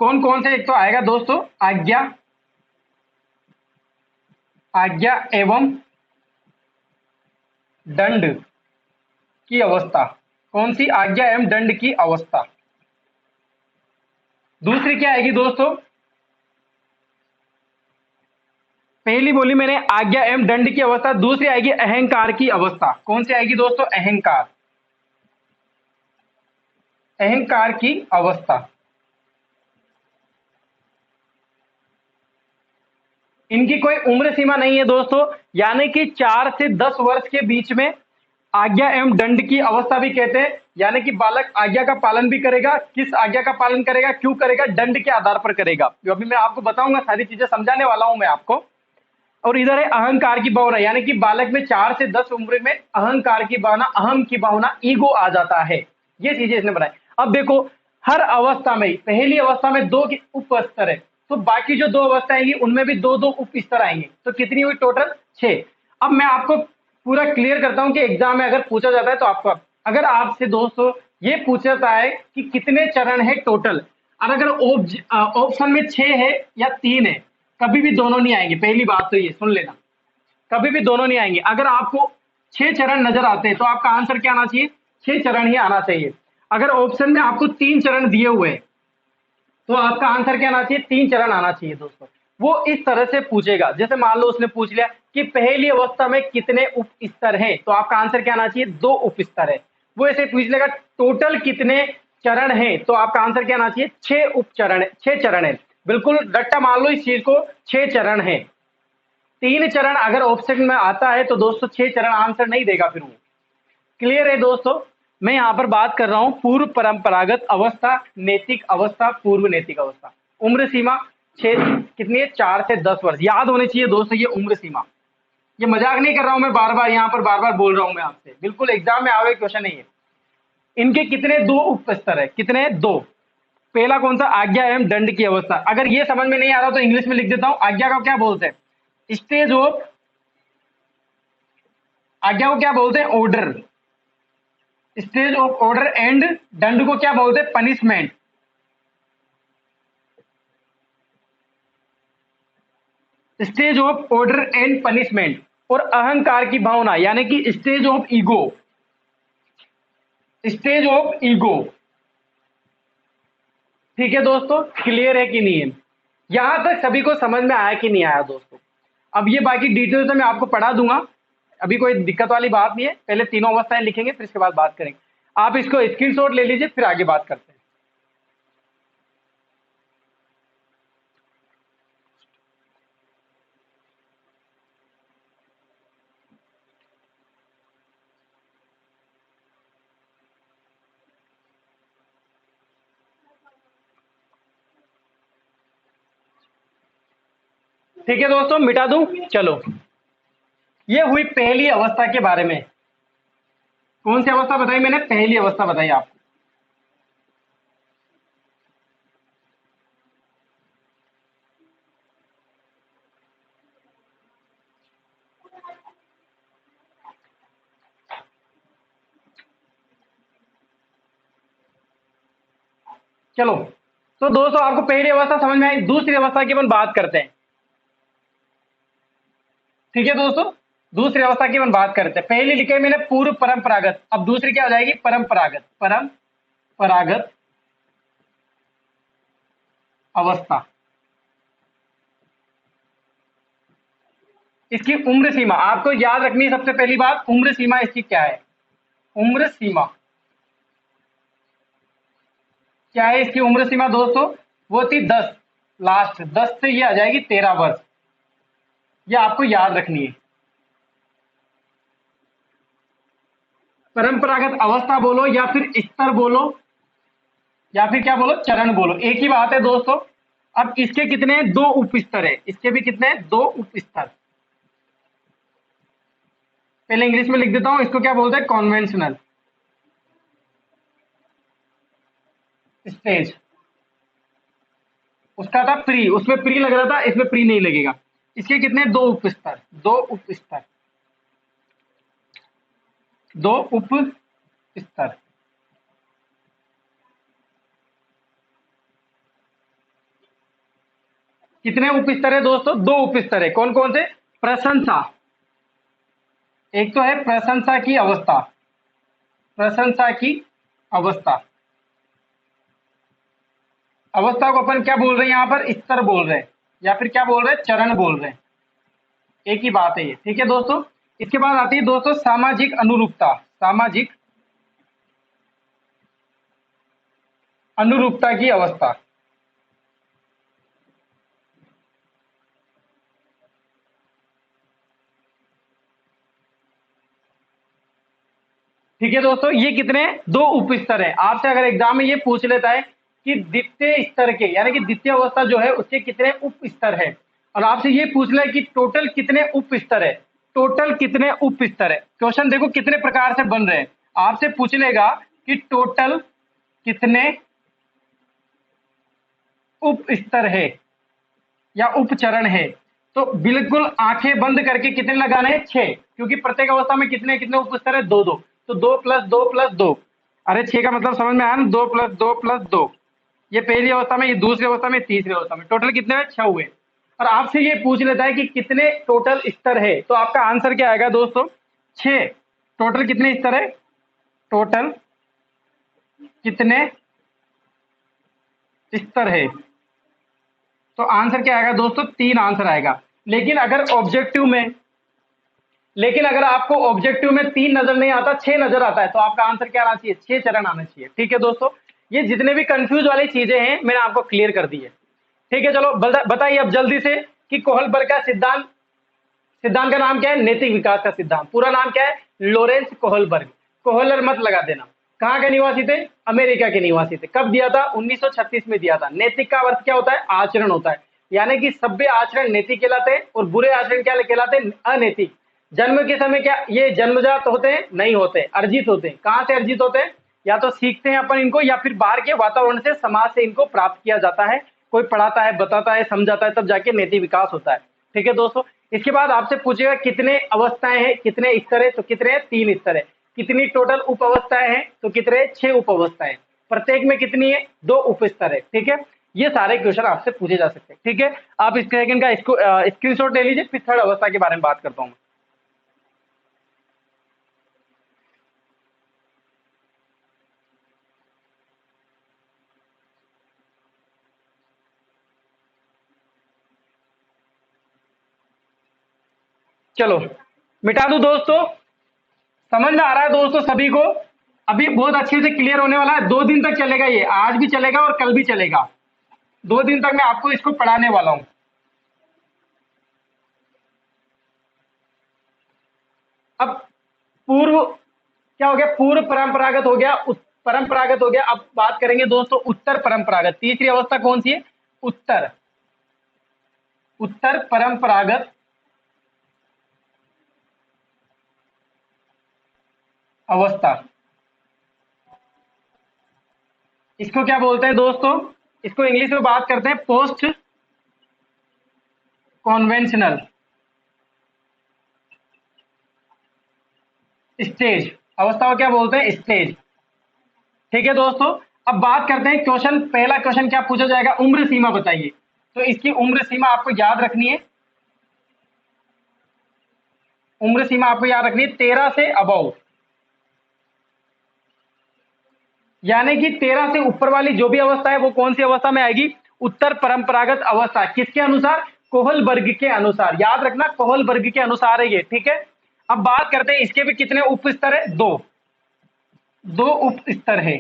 कौन कौन से? एक तो आएगा दोस्तों आज्ञा, आज्ञा एवं दंड की अवस्था। कौन सी? आज्ञा एवं दंड की अवस्था। दूसरी क्या आएगी दोस्तों? पहली बोली मैंने आज्ञा एवं दंड की अवस्था। दूसरी आएगी अहंकार की अवस्था। कौन सी आएगी दोस्तों? अहंकार। अहंकार की अवस्था। इनकी कोई उम्र सीमा नहीं है दोस्तों, यानी कि 4 से 10 वर्ष के बीच में आज्ञा एवं दंड की अवस्था भी कहते हैं, यानी कि बालक आज्ञा का पालन भी करेगा। किस आज्ञा का पालन करेगा, क्यों करेगा, दंड के आधार पर करेगा, जो अभी मैं आपको बताऊंगा, सारी चीजें समझाने वाला हूं मैं आपको। और इधर है अहंकार की भावना, यानी कि बालक में 4 से 10 उम्र में अहंकार की भावना, अहम की भावना, ईगो आ जाता है। ये चीजें इसने बनाई। अब देखो, हर अवस्था में, पहली अवस्था में 2 उप स्तर है, तो बाकी जो 2 अवस्था आएंगी उनमें भी 2-2 उप स्तर आएंगे, तो कितनी हुई टोटल 6। अब मैं आपको पूरा क्लियर करता हूं कि एग्जाम में अगर पूछा जाता है तो आपको, अगर आपसे दोस्तों ये पूछा जाता है कि कितने चरण है टोटल, और अगर ऑप्शन में 6 है या 3 है, कभी भी दोनों नहीं आएंगे। पहली बात तो ये सुन लेना, कभी भी दोनों नहीं आएंगे। अगर आपको 6 चरण नजर आते हैं तो आपका आंसर क्या आना चाहिए, 6 चरण ही आना चाहिए। अगर ऑप्शन में आपको 3 चरण दिए हुए हैं तो आपका आंसर क्या आना चाहिए, 3 चरण आना चाहिए दोस्तों। वो इस तरह से पूछेगा, जैसे मान लो उसने पूछ लिया कि पहली अवस्था में कितने उप स्तर है, तो आपका आंसर क्या आना चाहिए, 2 उप स्तर है। वो ऐसे पूछ लेगा टोटल कितने चरण है, तो आपका आंसर क्या आना चाहिए, 6 उप चरण, 6 चरण है। बिल्कुल रट्टा मान लो इस चीज को, 6 चरण है। 3 चरण अगर ऑप्शन में आता है तो दोस्तों 6 चरण आंसर नहीं देगा फिर वो। क्लियर है दोस्तों। मैं यहां पर बात कर रहा हूं पूर्व परंपरागत अवस्था, नैतिक अवस्था, पूर्व नैतिक अवस्था। उम्र सीमा 6 कितनी है, 4 से 10 वर्ष। याद होनी चाहिए दोस्तों ये उम्र सीमा। ये मजाक नहीं कर रहा हूं मैं, बार बार यहां पर बार बार बोल रहा हूं मैं आपसे, बिल्कुल एग्जाम में आवे क्वेश्चन नहीं है। इनके कितने 2 उप स्तर है, कितने 2। पहला कौन सा, आज्ञा एवं दंड की अवस्था। अगर ये समझ में नहीं आ रहा तो इंग्लिश में लिख देता हूं, आज्ञा का क्या बोलते हैं, स्टेज ऑफ, आज्ञा को क्या बोलते हैं, order, stage of order, and दंड को क्या बोलते हैं, punishment. Stage of order and punishment. और अहंकार की भावना, यानी कि stage of ego, stage of ego. ठीक है दोस्तों, क्लियर है कि नहीं है, यहां तक सभी को समझ में आया कि नहीं आया दोस्तों। अब ये बाकी डिटेल से मैं आपको पढ़ा दूंगा, अभी कोई दिक्कत वाली बात नहीं है। पहले तीनों अवस्थाएं लिखेंगे फिर इसके बाद बात करेंगे। आप इसको स्क्रीनशॉट ले लीजिए, फिर आगे बात करते हैं। ठीक है दोस्तों, मिटा दूं, चलो। ये हुई पहली अवस्था के बारे में। कौन सी अवस्था बताई मैंने, पहली अवस्था बताई आपको। चलो, तो दोस्तों आपको पहली अवस्था समझ में आई। दूसरी अवस्था की अपन बात करते हैं। ठीक है दोस्तों, दूसरी अवस्था की अपन बात करते हैं। पहली लिखे मैंने पूर्व परंपरागत, अब दूसरी क्या हो जाएगी, परंपरागत, परंपरागत अवस्था। इसकी उम्र सीमा आपको याद रखनी है। सबसे पहली बात, उम्र सीमा इसकी क्या है, उम्र सीमा क्या है, इसकी उम्र सीमा दोस्तों वो थी 10, लास्ट 10 से ये आ जाएगी 13 वर्ष। ये आपको याद रखनी है। परंपरागत अवस्था बोलो या फिर स्तर बोलो या फिर क्या बोलो, चरण बोलो, एक ही बात है दोस्तों। अब इसके कितने 2 उप स्तर है, इसके भी कितने 2 उप स्तर। पहले इंग्लिश में लिख देता हूं, इसको क्या बोलते हैं, कॉन्वेंशनल स्टेज। उसका था प्री, उसमें प्री लग रहा था, इसमें प्री नहीं लगेगा। इसके कितने 2 उप स्तर, 2 उप स्तर, 2 उप स्तर। कितने उप स्तर है दोस्तों, 2 उप स्तर है। कौन कौन से, प्रशंसा, एक तो है प्रशंसा की अवस्था, प्रशंसा की अवस्था। अवस्था को अपन क्या बोल रहे हैं यहां पर, स्तर बोल रहे हैं या फिर क्या बोल रहे हैं, चरण बोल रहे हैं, एक ही बात है ये। ठीक है दोस्तों, इसके बाद आती है दोस्तों सामाजिक अनुरूपता, सामाजिक अनुरूपता की अवस्था। ठीक है दोस्तों, ये कितने दो उपस्तर है। आपसे अगर एग्जाम में ये पूछ लेता है कि द्वितीय स्तर के यानी कि द्वितीय अवस्था जो है उसके कितने उप स्तर है, और आपसे ये पूछ ले कि टोटल कितने उप स्तर है, टोटल कितने उप स्तर है। क्वेश्चन देखो कितने प्रकार से बन रहे हैं। आपसे पूछ लेगा कि टोटल कितने उप स्तर है या उपचरण है, तो बिल्कुल आंखें बंद करके कितने लगाने हैं, 6, क्योंकि प्रत्येक अवस्था में कितने कितने उप स्तर है, दो दो, तो 2 + 2 + 2। अरे 6 का मतलब समझ में आया ना, 2 + 2 + 2। ये पहली अवस्था में, ये दूसरी अवस्था में, तीसरी अवस्था में, टोटल कितने हुए, 6 हुए। और आपसे ये पूछ लेता है कि कितने टोटल स्तर है, तो आपका आंसर क्या आएगा दोस्तों, 6। टोटल कितने स्तर है, टोटल कितने स्तर है, तो आंसर क्या आएगा दोस्तों, 3 आंसर आएगा। लेकिन अगर ऑब्जेक्टिव में, लेकिन अगर आपको ऑब्जेक्टिव में 3 नजर नहीं आता, 6 नजर आता है, तो आपका आंसर क्या आना चाहिए, 6 चरण आना चाहिए। ठीक है दोस्तों, ये जितने भी कंफ्यूज वाली चीजें हैं मैंने आपको क्लियर कर दी है। ठीक है, चलो बताइए अब जल्दी से कि कोहलबर्ग का सिद्धांत, सिद्धांत का नाम क्या है, नैतिक विकास का सिद्धांत। पूरा नाम क्या है, लोरेंस कोहलबर्ग। कोहलर मत लगा देना। कहाँ के निवासी थे, अमेरिका के निवासी थे। कब दिया था, 1936 में दिया था। नैतिक का अर्थ क्या होता है, आचरण होता है, यानी कि सभ्य आचरण नैतिक कहलाते हैं और बुरे आचरण क्या कहलाते हैं, अनैतिक। जन्म के समय क्या ये जन्मजात होते हैं, नहीं होते, अर्जित होते हैं। कहाँ से अर्जित होते हैं, या तो सीखते हैं अपन इनको, या फिर बाहर के वातावरण से, समाज से इनको प्राप्त किया जाता है। कोई पढ़ाता है, बताता है, समझाता है, तब जाके नैतिक विकास होता है। ठीक है दोस्तों, इसके बाद आपसे पूछेगा कितने अवस्थाएं हैं, कितने स्तर है, तो कितने, 3 स्तर है। कितनी टोटल उप अवस्थाएं हैं, तो कितने, 6 उप अवस्थाएं। प्रत्येक में कितनी है, 2 उप स्तर है। ठीक है, ये सारे क्वेश्चन आपसे पूछे जा सकते हैं। ठीक है, आप इस सेकंड का इसको स्क्रीनशॉट ले लीजिए, फिर थर्ड अवस्था के बारे में बात करता हूँ। चलो मिटा दूं दोस्तों, समझ में आ रहा है दोस्तों सभी को। अभी बहुत अच्छे से क्लियर होने वाला है, 2 दिन तक चलेगा, ये आज भी चलेगा और कल भी चलेगा। 2 दिन तक मैं आपको इसको पढ़ाने वाला हूं। अब पूर्व क्या हो गया, पूर्व परंपरागत हो गया, परंपरागत हो गया। अब बात करेंगे दोस्तों उत्तर परंपरागत। तीसरी अवस्था कौन सी है, उत्तर, उत्तर परंपरागत अवस्था। इसको क्या बोलते हैं दोस्तों, इसको इंग्लिश में बात करते हैं पोस्ट कॉन्वेंशनल स्टेज। अवस्था को क्या बोलते हैं, स्टेज। ठीक है दोस्तों, अब बात करते हैं क्वेश्चन। पहला क्वेश्चन क्या पूछा जाएगा, उम्र सीमा बताइए। तो इसकी उम्र सीमा आपको याद रखनी है, उम्र सीमा आपको याद रखनी है 13 से अबव, यानी कि 13 से ऊपर वाली जो भी अवस्था है वो कौन सी अवस्था में आएगी, उत्तर परंपरागत अवस्था। किसके अनुसार, कोहलबर्ग के अनुसार। याद रखना, कोहलबर्ग के अनुसार है ये। ठीक है, अब बात करते हैं इसके भी कितने उप स्तर है, दो, 2 उप स्तर है।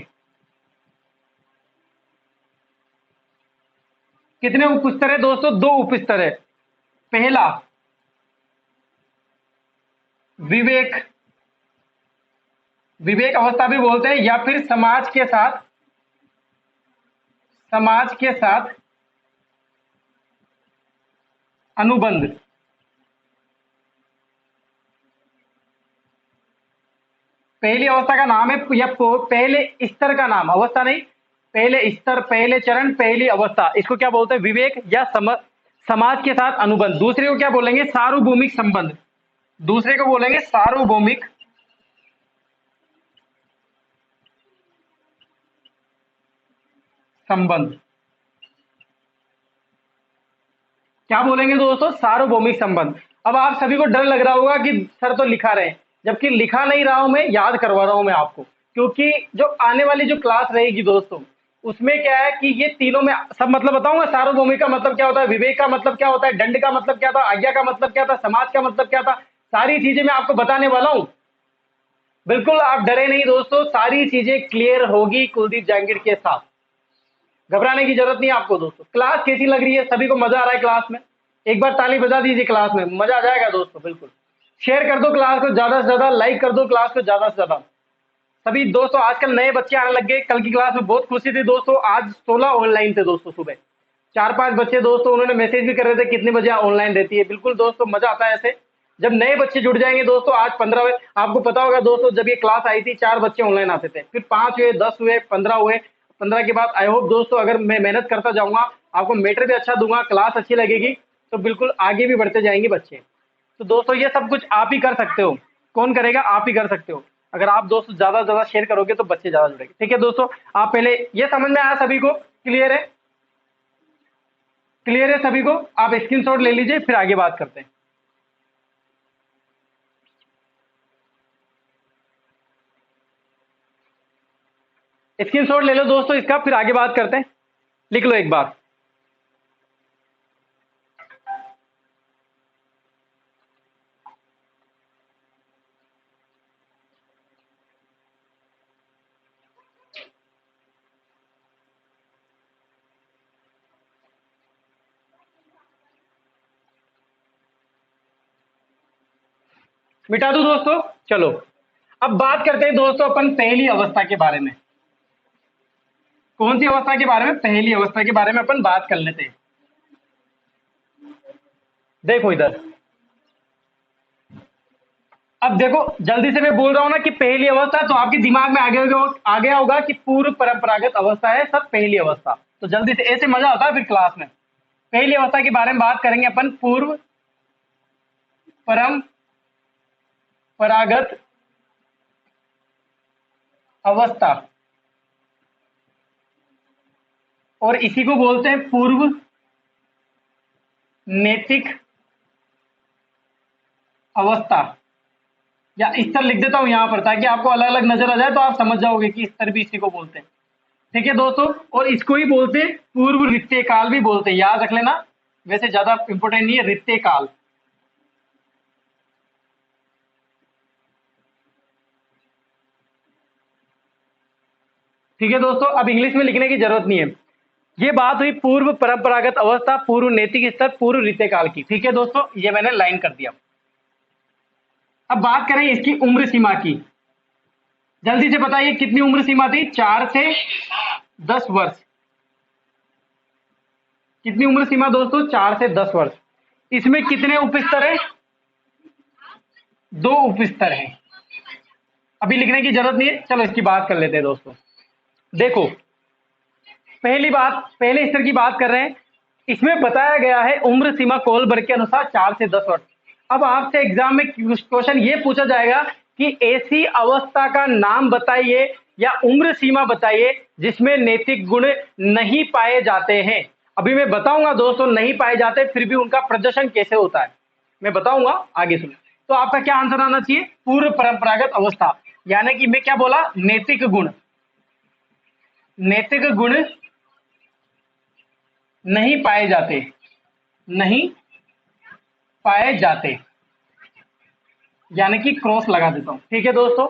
कितने उप स्तर है दोस्तों, 2 उप स्तर है। पहला विवेक, विवेक अवस्था भी बोलते हैं, या फिर समाज के साथ, समाज के साथ अनुबंध। पहली अवस्था का नाम है, या पहले स्तर का नाम, अवस्था नहीं, पहले स्तर, पहले चरण, पहली अवस्था, इसको क्या बोलते हैं, विवेक या समाज के साथ अनुबंध। दूसरे को क्या बोलेंगे, सार्वभौमिक संबंध। दूसरे को बोलेंगे सार्वभौमिक संबंध। क्या बोलेंगे दोस्तों, सार्वभौमिक संबंध। अब आप सभी को डर लग रहा होगा कि सर तो लिखा रहे हैं, जबकि लिखा नहीं रहा हूं मैं, याद करवा रहा हूं मैं आपको। क्योंकि जो आने वाली जो क्लास रहेगी दोस्तों, उसमें क्या है कि ये तीनों में सब मतलब बताऊंगा। सार्वभौमिक का मतलब क्या होता है, विवेक का मतलब क्या होता है, दंड का मतलब क्या था, आज्ञा का मतलब क्या था, समाज का मतलब क्या था, सारी चीजें मैं आपको बताने वाला हूं। बिल्कुल आप डरे नहीं दोस्तों, सारी चीजें क्लियर होगी कुलदीप जहांगीर के साथ। घबराने की जरूरत नहीं है आपको दोस्तों। क्लास कैसी लग रही है? सभी को मजा आ रहा है क्लास में? एक बार ताली बजा दीजिए, क्लास में मजा आ जाएगा दोस्तों। बिल्कुल शेयर कर दो क्लास को ज्यादा से ज्यादा, लाइक कर दो क्लास को ज्यादा से ज्यादा। सभी दोस्तों आजकल नए बच्चे आने लग गए। कल की क्लास में बहुत खुशी थी दोस्तों, आज 16 ऑनलाइन थे दोस्तों। सुबह 4-5 बच्चे दोस्तों उन्होंने मैसेज भी कर रहे थे कितने बजे ऑनलाइन रहती है। बिल्कुल दोस्तों मजा आता है ऐसे जब नए बच्चे जुड़ जाएंगे दोस्तों। आज 15, आपको पता होगा दोस्तों, जब ये क्लास आई थी 4 बच्चे ऑनलाइन आते थे, फिर 5 हुए, 10 हुए, 15 हुए। 15 के बाद आई होप दोस्तों अगर मैं मेहनत करता जाऊंगा, आपको मैटर भी अच्छा दूंगा, क्लास अच्छी लगेगी, तो बिल्कुल आगे भी बढ़ते जाएंगे बच्चे। तो दोस्तों ये सब कुछ आप ही कर सकते हो। कौन करेगा? आप ही कर सकते हो। अगर आप दोस्तों ज्यादा से ज्यादा शेयर करोगे तो बच्चे ज्यादा जुड़ेंगे। ठीक है दोस्तों, आप पहले ये समझ में आया सभी को? क्लियर है? क्लियर है सभी को? आप स्क्रीनशॉट ले लीजिए, फिर आगे बात करते हैं। स्क्रीनशॉट ले लो दोस्तों इसका, फिर आगे बात करते हैं। लिख लो एक बार। मिटा दूं दोस्तों? चलो अब बात करते हैं दोस्तों अपन पहली अवस्था के बारे में। कौन सी अवस्था के बारे में? पहली अवस्था के बारे में अपन बात कर लेते हैं। देखो इधर, अब देखो जल्दी से मैं बोल रहा हूं ना कि पहली अवस्था, तो आपके दिमाग में आ गया होगा कि पूर्व परंपरागत अवस्था है सब पहली अवस्था। तो जल्दी से, ऐसे मजा आता है फिर क्लास में। पहली अवस्था के बारे में बात करेंगे अपन, पूर्व परंपरागत अवस्था, और इसी को बोलते हैं पूर्व नैतिक अवस्था। या स्तर लिख देता हूं यहां पर ताकि आपको अलग अलग नजर आ जाए, तो आप समझ जाओगे कि स्तर भी इसी को बोलते हैं। ठीक है दोस्तों, और इसको ही बोलते हैं पूर्व रित्तेय काल भी बोलते हैं, याद रख लेना। वैसे ज्यादा इंपोर्टेंट नहीं है रित्तेय काल। ठीक है दोस्तों, अब इंग्लिश में लिखने की जरूरत नहीं है। ये बात हुई पूर्व परंपरागत अवस्था, पूर्व नैतिक स्तर, पूर्व रित्तेय काल की। ठीक है दोस्तों, ये मैंने लाइन कर दिया। अब बात करें इसकी उम्र सीमा की। जल्दी से बताइए कितनी उम्र सीमा थी? 4 से 10 वर्ष। कितनी उम्र सीमा दोस्तों? 4 से 10 वर्ष। इसमें कितने उपस्तर हैं? 2 उपस्तर हैं। अभी लिखने की जरूरत नहीं है, चलो इसकी बात कर लेते हैं दोस्तों। देखो पहली बात, पहले स्तर की बात कर रहे हैं। इसमें बताया गया है उम्र सीमा कोहलबर्ग के अनुसार 4 से 10 वर्ष। अब आपसे एग्जाम में क्वेश्चन ये पूछा जाएगा कि ऐसी अवस्था का नाम बताइए या उम्र सीमा बताइए जिसमें नैतिक गुण नहीं पाए जाते हैं। अभी मैं बताऊंगा दोस्तों नहीं पाए जाते, फिर भी उनका प्रदर्शन कैसे होता है मैं बताऊंगा, आगे सुनो। तो आपका क्या आंसर आना चाहिए? पूर्व परंपरागत अवस्था, यानी कि मैं क्या बोला? नैतिक गुण। नैतिक गुण नहीं पाए जाते, नहीं पाए जाते, यानी कि क्रॉस लगा देता हूं। ठीक है दोस्तों,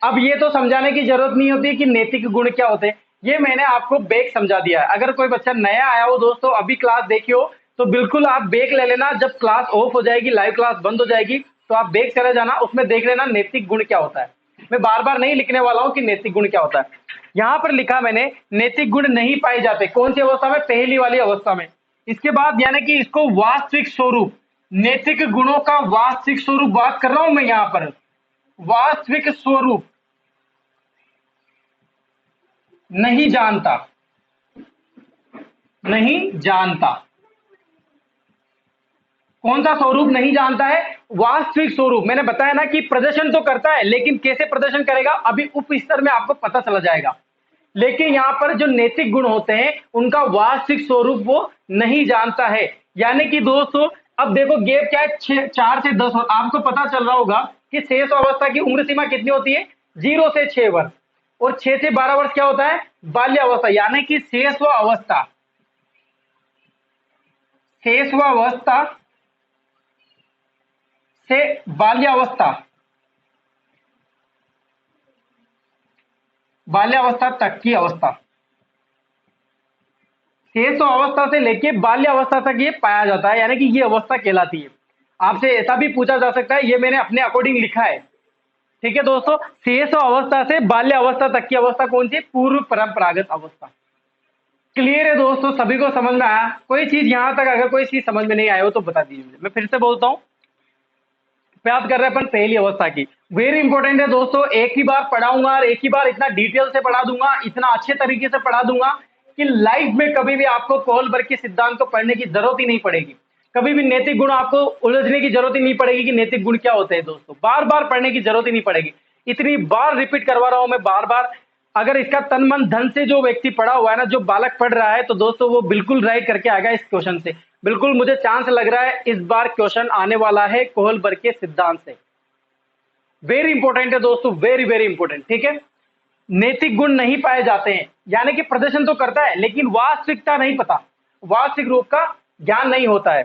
अब ये तो समझाने की जरूरत नहीं होती कि नैतिक गुण क्या होते हैं, ये मैंने आपको बेक समझा दिया है। अगर कोई बच्चा नया आया हो दोस्तों, अभी क्लास देखी हो, तो बिल्कुल आप बेक ले लेना। जब क्लास ऑफ हो जाएगी, लाइव क्लास बंद हो जाएगी, तो आप बेक चले जाना, उसमें देख लेना नैतिक गुण क्या होता है। मैं बार बार नहीं लिखने वाला हूं कि नैतिक गुण क्या होता है। यहां पर लिखा मैंने नैतिक गुण नहीं पाए जाते, कौन सी अवस्था में? पहली वाली अवस्था में। इसके बाद यानी कि इसको वास्तविक स्वरूप, नैतिक गुणों का वास्तविक स्वरूप बात कर रहा हूं मैं यहां पर। वास्तविक स्वरूप नहीं जानता, नहीं जानता। कौन सा स्वरूप नहीं जानता है? वास्तविक स्वरूप। मैंने बताया ना कि प्रदर्शन तो करता है, लेकिन कैसे प्रदर्शन करेगा अभी उप स्तर में आपको पता चला जाएगा। लेकिन यहां पर जो नैतिक गुण होते हैं उनका वास्तविक स्वरूप वो नहीं जानता है। यानी कि दोस्तों अब देखो गेप क्या है? 4 से 10 वर्ष। आपको पता चल रहा होगा कि शेष अवस्था की उम्र सीमा कितनी होती है? 0 से 6 वर्ष। और 6 से 12 वर्ष क्या होता है? बाल्यावस्था। यानी कि शेष अवस्था, शेष अवस्था से बाल्यावस्था, बाल्यावस्था तक की अवस्था। शेष अवस्था से लेके बाल्य अवस्था तक ये पाया जाता है, यानी कि ये अवस्था कहलाती है। आपसे ऐसा भी पूछा जा सकता है, ये मैंने अपने अकॉर्डिंग लिखा है, ठीक है दोस्तों। शेष अवस्था से बाल्य अवस्था तक की अवस्था कौन सी? पूर्व परंपरागत अवस्था। क्लियर है दोस्तों, सभी को समझ में आया? कोई चीज यहां तक अगर कोई चीज समझ में नहीं आया हो तो बता दीजिए मुझे। मैं फिर से बोलता हूँ, बात कर रहे हैं अपन पहली अवस्था की। वेरी इंपॉर्टेंट है दोस्तों, एक ही बार पढ़ाऊंगा और एक ही बार इतना डिटेल से पढ़ा दूंगा, इतना अच्छे तरीके से पढ़ा दूंगा कि लाइफ में कभी भी आपको कोहलबर्ग के सिद्धांत को पढ़ने की जरूरत ही नहीं पड़ेगी। कभी भी नैतिक गुण आपको उलझने की जरूरत ही नहीं पड़ेगी कि नैतिक गुण क्या होते हैं दोस्तों। बार बार पढ़ने की जरूरत ही नहीं पड़ेगी। इतनी बार रिपीट करवा रहा हूं मैं, बार बार। अगर इसका तन मन धन से जो व्यक्ति पढ़ा हुआ है ना, जो बालक पढ़ रहा है, तो दोस्तों वो बिल्कुल राइट करके आएगा इस क्वेश्चन से। बिल्कुल मुझे चांस लग रहा है इस बार क्वेश्चन आने वाला है कोहलबर्ग के सिद्धांत से। वेरी इंपॉर्टेंट है दोस्तों, वेरी वेरी इंपॉर्टेंट, ठीक है। नैतिक गुण नहीं पाए जाते हैं, यानी कि प्रदर्शन तो करता है लेकिन वास्तविकता नहीं पता, वास्तविक रूप का ज्ञान नहीं होता है।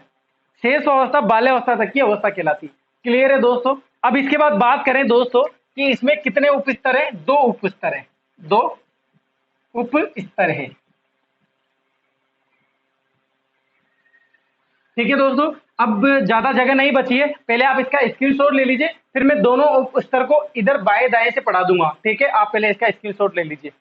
शेष अवस्था बाल्य अवस्था तक की अवस्था कहलाती है। क्लियर है दोस्तों? अब इसके बाद बात करें दोस्तों कि इसमें कितने उपस्तर हैं? 2 उपस्तर हैं, 2 उपस्तर हैं, ठीक है दोस्तों। अब ज्यादा जगह नहीं बची है, पहले आप इसका स्क्रीनशॉट ले लीजिए, फिर मैं दोनों स्तर को इधर बाएं दाएं से पढ़ा दूंगा, ठीक है। आप पहले इसका स्क्रीनशॉट ले लीजिए।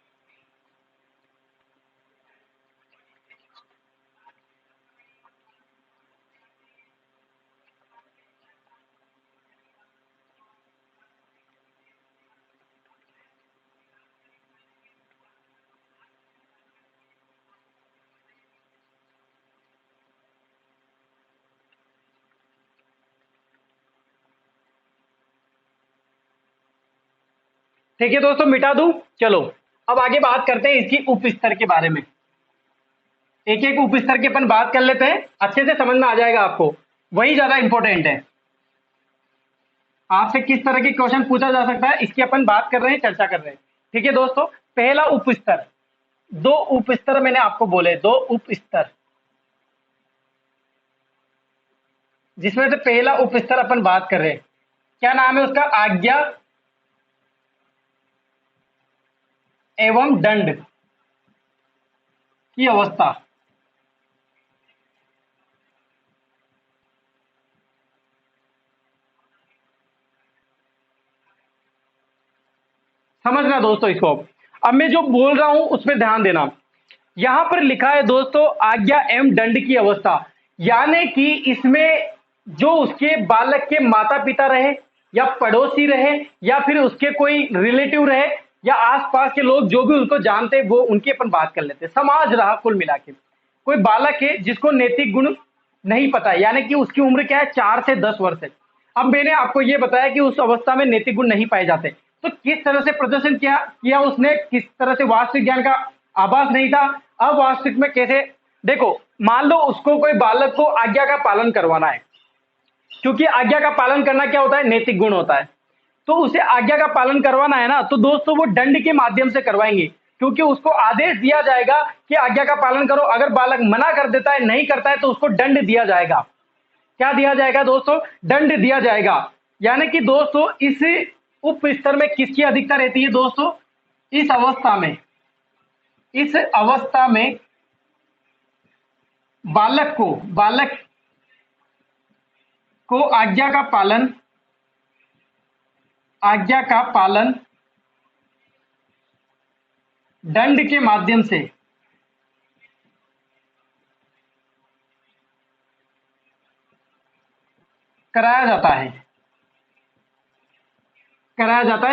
ठीक है दोस्तों, मिटा दूं? चलो अब आगे बात करते हैं इसकी उप स्तर के बारे में। एक एक उप स्तर की अपन बात कर लेते हैं, अच्छे से समझ में आ जाएगा आपको, वही ज्यादा इंपॉर्टेंट है। आपसे किस तरह के क्वेश्चन पूछा जा सकता है इसकी अपन बात कर रहे हैं, चर्चा कर रहे हैं, ठीक है दोस्तों। पहला उप स्तर, 2 उप स्तर मैंने आपको बोले, 2 उप स्तर, जिसमें से पहला उप स्तर अपन बात कर रहे हैं, क्या नाम है उसका? आज्ञा एवं दंड की अवस्था। समझना दोस्तों इसको। अब मैं जो बोल रहा हूं उसमें ध्यान देना। यहां पर लिखा है दोस्तों आज्ञा एवं दंड की अवस्था, यानी कि इसमें जो उसके बालक के माता पिता रहे या पड़ोसी रहे या फिर उसके कोई रिलेटिव रहे या आसपास के लोग जो भी उसको जानते वो उनकी अपन बात कर लेते हैं। समाज रहा कुल मिला के। कोई बालक है जिसको नैतिक गुण नहीं पता है, यानी कि उसकी उम्र क्या है? 4 से 10 वर्ष है। अब मैंने आपको यह बताया कि उस अवस्था में नैतिक गुण नहीं पाए जाते, तो किस तरह से प्रदर्शन किया उसने, किस तरह से वास्तविक ज्ञान का आभास नहीं था, अवास्तविक में कैसे? देखो, मान लो उसको कोई बालक को आज्ञा का पालन करवाना है, क्योंकि आज्ञा का पालन करना क्या होता है? नैतिक गुण होता है। तो उसे आज्ञा का पालन करवाना है ना, तो दोस्तों वो दंड के माध्यम से करवाएंगे, क्योंकि उसको आदेश दिया जाएगा कि आज्ञा का पालन करो। अगर बालक मना कर देता है, नहीं करता है, तो उसको दंड दिया जाएगा। क्या दिया जाएगा दोस्तों? दंड दिया जाएगा। यानी कि दोस्तों इस उप स्तर में किसकी अधिकता रहती है दोस्तों? इस अवस्था में, इस अवस्था में बालक को आज्ञा का पालन दंड के माध्यम से कराया जाता है,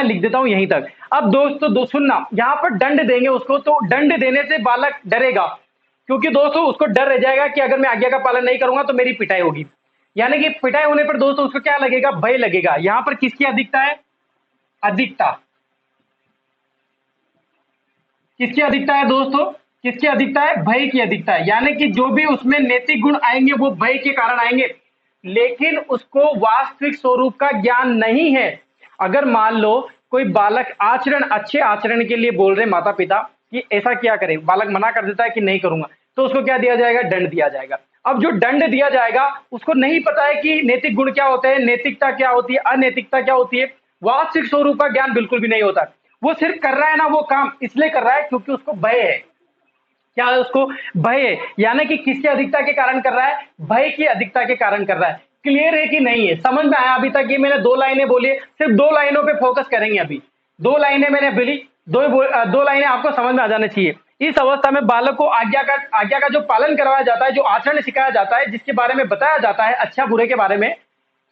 लिख देता हूं यहीं तक। अब दोस्तों सुनना, यहां पर दंड देंगे उसको, तो दंड देने से बालक डरेगा, क्योंकि दोस्तों उसको डर रह जाएगा कि अगर मैं आज्ञा का पालन नहीं करूंगा तो मेरी पिटाई होगी। यानी कि पिटाई होने पर दोस्तों उसको क्या लगेगा? भय लगेगा। यहां पर किसकी अधिकता है? अधिकता। किसकी अधिकता है दोस्तों? किसकी अधिकता है? भय की अधिकता है। यानी कि जो भी उसमें नैतिक गुण आएंगे वो भय के कारण आएंगे, लेकिन उसको वास्तविक स्वरूप का ज्ञान नहीं है। अगर मान लो कोई बालक अच्छे आचरण के लिए बोल रहे माता पिता कि ऐसा क्या करे, बालक मना कर देता है कि नहीं करूंगा, तो उसको क्या दिया जाएगा? दंड दिया जाएगा। अब जो दंड दिया जाएगा उसको नहीं पता है कि नैतिक गुण क्या होते हैं, नैतिकता क्या होती है, अनैतिकता क्या होती है, वास्तविक स्वरूप का ज्ञान बिल्कुल भी नहीं होता। वो सिर्फ कर रहा है ना वो काम, इसलिए कर रहा है क्योंकि उसको भय है। क्या है उसको? भय है, यानी कि किसकी अधिकता के कारण कर रहा है? भय की अधिकता के कारण कर रहा है। क्लियर है कि नहीं है? समझ में आया अभी तक? ये मैंने 2 लाइनें बोली है, सिर्फ 2 लाइनों पे फोकस करेंगे अभी। 2 लाइनें मैंने बोली, 2 लाइनें आपको समझ में आ जाना चाहिए। इस अवस्था में बालक को आज्ञा का जो पालन करवाया जाता है, जो आचरण सिखाया जाता है, जिसके बारे में बताया जाता है अच्छा बुरे के बारे में,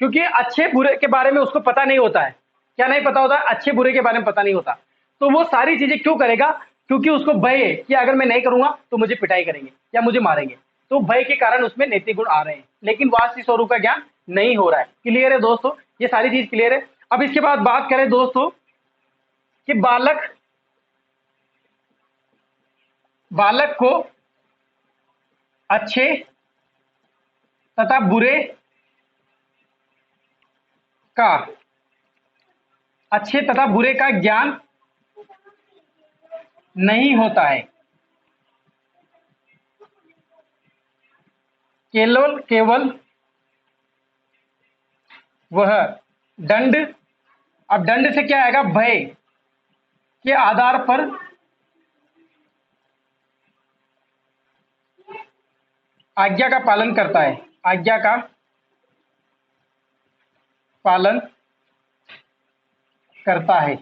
क्योंकि अच्छे बुरे के बारे में उसको पता नहीं होता है। क्या नहीं पता होता? अच्छे बुरे के बारे में पता नहीं होता। तो वो सारी चीजें क्यों करेगा? क्योंकि उसको भय है कि अगर मैं नहीं करूंगा तो मुझे पिटाई करेंगे या मुझे मारेंगे। तो भय के कारण उसमें नैतिक गुण आ रहे हैं, लेकिन वास्तविक स्वरूप का ज्ञान नहीं हो रहा है। क्लियर है दोस्तों? ये सारी चीज क्लियर है। अब इसके बाद बात करें दोस्तों कि बालक को अच्छे तथा बुरे का अच्छे तथा बुरे का ज्ञान नहीं होता है। केवल वह दंड, अब दंड से क्या आएगा? भय के आधार पर आज्ञा का पालन करता है। आज्ञा का पालन करता है।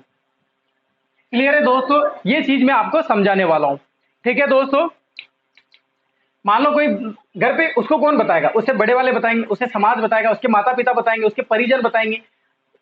क्लियर है दोस्तों? ये चीज मैं आपको समझाने वाला हूं। ठीक है दोस्तों? मान लो कोई घर पे, उसको कौन बताएगा? उससे बड़े वाले बताएंगे, उसे समाज बताएगा, उसके माता पिता बताएंगे, उसके परिजन बताएंगे।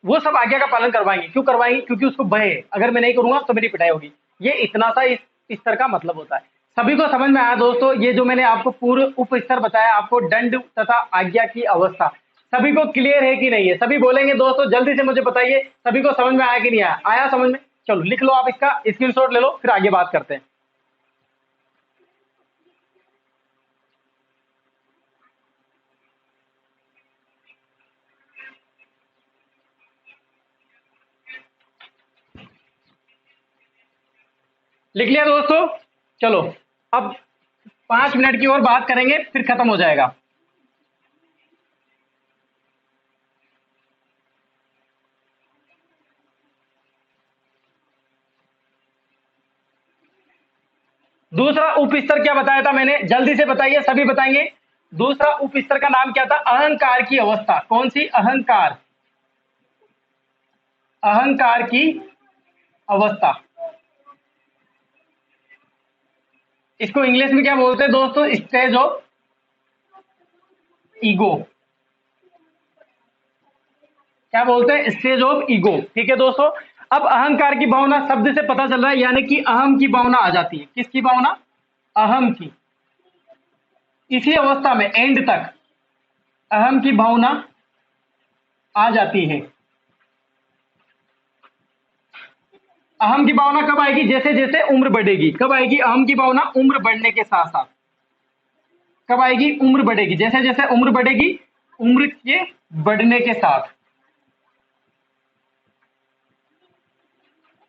वो सब आज्ञा का पालन करवाएंगे। क्यों करवाएंगे? क्योंकि उसको भय है, अगर मैं नहीं करूंगा तो मेरी पिटाई होगी। ये इतना सा इस स्तर का मतलब होता है। सभी को समझ में आया दोस्तों? ये जो मैंने आपको पूर्व उप स्तर बताया, आपको दंड तथा आज्ञा की अवस्था, सभी को क्लियर है कि नहीं है? सभी बोलेंगे दोस्तों, जल्दी से मुझे बताइए, सभी को समझ में आया कि नहीं आया? आया समझ में? चलो लिख लो, आप इसका स्क्रीनशॉट ले लो, फिर आगे बात करते हैं। लिख लिया दोस्तों? चलो अब 5 मिनट की और बात करेंगे, फिर खत्म हो जाएगा। दूसरा उप स्तर क्या बताया था मैंने? जल्दी से बताइए, सभी बताएंगे। दूसरा उप स्तर का नाम क्या था? अहंकार की अवस्था। कौन सी? अहंकार। अहंकार की अवस्था। इसको इंग्लिश में क्या बोलते हैं दोस्तों? Stage of ego. क्या बोलते हैं? Stage of ego. ठीक है दोस्तों? अब अहंकार की भावना शब्द से पता चल रहा है, यानी कि अहम की भावना आ जाती है। किसकी भावना? अहम की। इसी अवस्था में एंड तक अहम की भावना आ जाती है। अहम की भावना कब आएगी? जैसे जैसे उम्र बढ़ेगी। कब आएगी अहम की भावना? उम्र बढ़ने के साथ साथ। कब आएगी? उम्र बढ़ेगी। जैसे जैसे उम्र बढ़ेगी, उम्र के बढ़ने के साथ।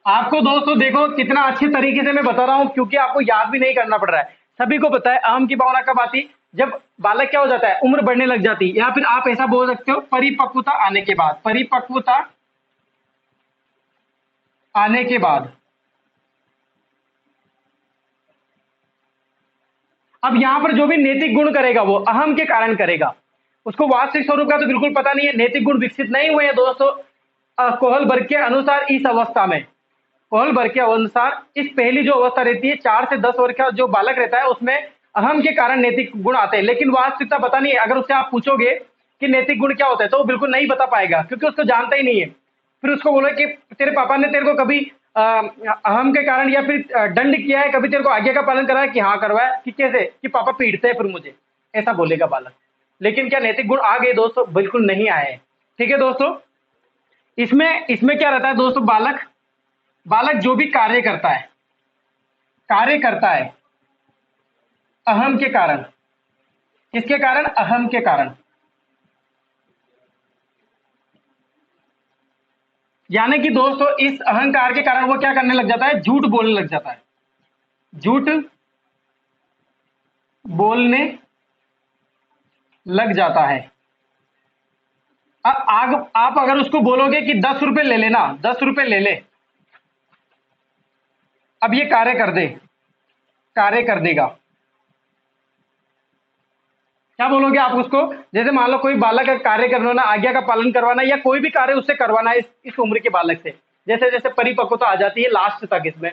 आपको दोस्तों देखो कितना अच्छे तरीके से मैं बता रहा हूं, क्योंकि आपको याद भी नहीं करना पड़ रहा है। सभी को पता है अहम की भावना कब आती? जब बालक क्या हो जाता है? उम्र बढ़ने लग जाती है, या फिर आप ऐसा बोल सकते हो परिपक्वता आने के बाद। परिपक्वता आने के बाद। अब यहां पर जो भी नैतिक गुण करेगा वो अहम के कारण करेगा। उसको वास्तविक स्वरूप का तो बिल्कुल पता नहीं है, नैतिक गुण विकसित नहीं हुए हैं दोस्तों। कोहलबर्ग के अनुसार इस अवस्था में, कोहलबर्ग के अनुसार इस पहली जो अवस्था रहती है, 4 से 10 वर्ष का जो बालक रहता है, उसमें अहम के कारण नैतिक गुण आते हैं। लेकिन वास्तविकता पता नहीं है। अगर उससे आप पूछोगे कि नैतिक गुण क्या होता है, तो वो बिल्कुल नहीं बता पाएगा, क्योंकि उसको जानता ही नहीं है। फिर उसको बोलो कि तेरे पापा ने तेरे को कभी अहम के कारण या फिर दंड किया है, कभी तेरे को आज्ञा का पालन करा है? कि हाँ करवाया। कि कैसे? कि पापा पीटते हैं फिर मुझे, ऐसा बोलेगा बालक। लेकिन क्या नैतिक गुण आ गए दोस्तों? बिल्कुल नहीं आए हैं। ठीक है दोस्तों? इसमें इसमें क्या रहता है दोस्तों? बालक बालक जो भी कार्य करता है अहम के कारण। किसके कारण? अहम के कारण। यानी कि दोस्तों इस अहंकार के कारण वो क्या करने लग जाता है? झूठ बोलने लग जाता है। झूठ बोलने लग जाता है। अब आप अगर उसको बोलोगे कि 10 रुपए ले लेना, 10 रुपए ले ले, अब ये कार्य कर दे, कार्य कर देगा। क्या बोलोगे आप उसको? जैसे मान लो कोई बालक का कार्य करवाना, आज्ञा का पालन करवाना या कोई भी कार्य उससे करवाना है इस उम्र के बालक से, जैसे जैसे परिपक्वता आ जाती है लास्ट तक इसमें,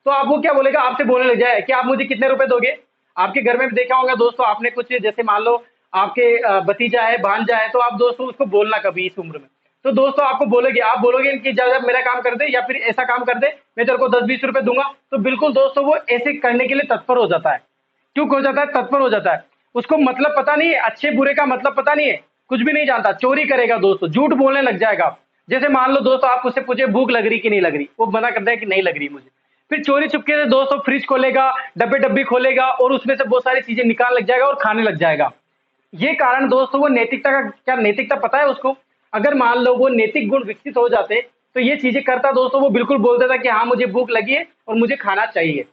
तो आप वो क्या बोलेगा, आपसे बोलने लग जाए कि आप मुझे कितने रुपए दोगे। आपके घर में भी देखा होगा दोस्तों आपने, कुछ जैसे मान लो आपके भतीजा है भांजा है, तो आप दोस्तों उसको बोलना कभी इस उम्र में, तो दोस्तों आपको बोलोगे, आप बोलोगे कि जब जब मेरा काम कर दे या फिर ऐसा काम कर दे मैं तेरे को 10-20 रुपए दूंगा, तो बिल्कुल दोस्तों वो ऐसे करने के लिए तत्पर हो जाता है। क्यों हो जाता है? तत्पर हो जाता है। उसको मतलब पता नहीं है, अच्छे बुरे का मतलब पता नहीं है, कुछ भी नहीं जानता, चोरी करेगा दोस्तों, झूठ बोलने लग जाएगा। जैसे मान लो दोस्तों आप उससे पूछे भूख लग रही कि नहीं लग रही, वो मना करता है कि नहीं लग रही मुझे, फिर चोरी चुपके से दोस्तों फ्रिज खोलेगा, डब्बे डब्बी खोलेगा और उसमें से बहुत सारी चीजें निकाल लग जाएगा और खाने लग जाएगा। ये कारण दोस्तों, वो नैतिकता का क्या, नैतिकता पता है उसको? अगर मान लो वो नैतिक गुण विकसित हो जाते तो ये चीजें करता दोस्तों, वो बिल्कुल बोल देता कि हाँ मुझे भूख लगी है और मुझे खाना चाहिए।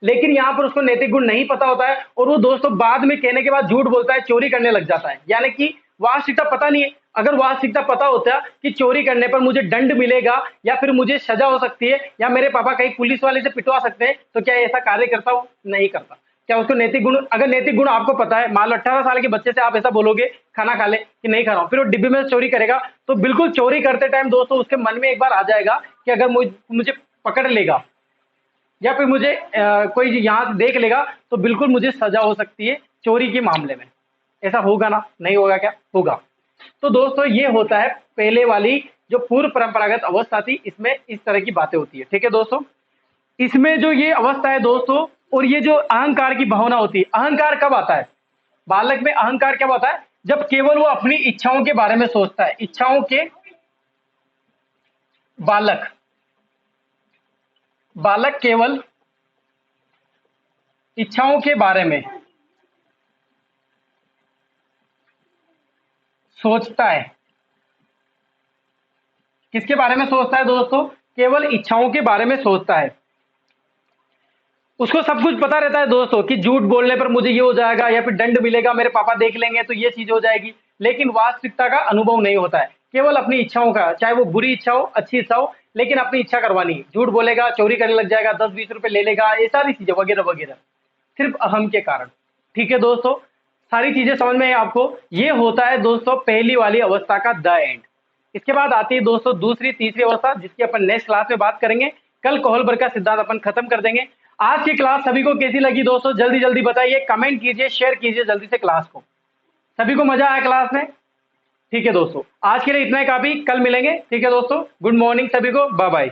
लेकिन यहाँ पर उसको नैतिक गुण नहीं पता होता है और वो दोस्तों बाद में कहने के बाद झूठ बोलता है, चोरी करने लग जाता है। यानी कि वास्तविकता पता नहीं है। अगर वास्तविकता पता होता कि चोरी करने पर मुझे दंड मिलेगा या फिर मुझे सजा हो सकती है या मेरे पापा कहीं पुलिस वाले से पिटवा सकते हैं, तो क्या ऐसा कार्य करता हूँ? नहीं करता। क्या उसको नैतिक गुण, अगर नैतिक गुण आपको पता है, मान लो 18 साल के बच्चे से आप ऐसा बोलोगे खाना खा ले कि नहीं खा रहा हूं, फिर वो डिब्बे में चोरी करेगा, तो बिल्कुल चोरी करते टाइम दोस्तों उसके मन में एक बार आ जाएगा कि अगर मुझे पकड़ लेगा या फिर मुझे कोई यहाँ से देख लेगा तो बिल्कुल मुझे सजा हो सकती है चोरी के मामले में। ऐसा होगा ना? नहीं होगा? क्या होगा? तो दोस्तों ये होता है पहले वाली जो पूर्व परंपरागत अवस्था थी, इसमें इस तरह की बातें होती है। ठीक है दोस्तों, इसमें जो ये अवस्था है दोस्तों, और ये जो अहंकार की भावना होती है, अहंकार कब आता है बालक में? अहंकार कब आता है? जब केवल वो अपनी इच्छाओं के बारे में सोचता है। इच्छाओं के बालक बालक केवल इच्छाओं के बारे में सोचता है। किसके बारे में सोचता है दोस्तों? केवल इच्छाओं के बारे में सोचता है। उसको सब कुछ पता रहता है दोस्तों कि झूठ बोलने पर मुझे ये हो जाएगा या फिर दंड मिलेगा, मेरे पापा देख लेंगे तो ये चीज हो जाएगी, लेकिन वास्तविकता का अनुभव नहीं होता है। केवल अपनी इच्छाओं का, चाहे वो बुरी इच्छा हो अच्छी इच्छा हो, लेकिन अपनी इच्छा करवानी है। झूठ बोलेगा, चोरी करने लग जाएगा, 10-20 रुपए ले लेगा, ये सारी चीजें वगैरह वगैरह, सिर्फ अहम के कारण। ठीक है दोस्तों, सारी चीजें समझ में है आपको? ये होता है दोस्तों पहली वाली अवस्था का द एंड। इसके बाद आती है दोस्तों दूसरी तीसरी अवस्था, जिसकी अपन नेक्स्ट क्लास में बात करेंगे। कल कोहलबर्ग का सिद्धांत अपन खत्म कर देंगे। आज की क्लास सभी को कैसी लगी दोस्तों? जल्दी जल्दी बताइए, कमेंट कीजिए, शेयर कीजिए जल्दी से क्लास को। सभी को मजा आया क्लास में? ठीक है दोस्तों, आज के लिए इतना ही काफी, कल मिलेंगे। ठीक है दोस्तों, गुड मॉर्निंग सभी को, बाय बाय।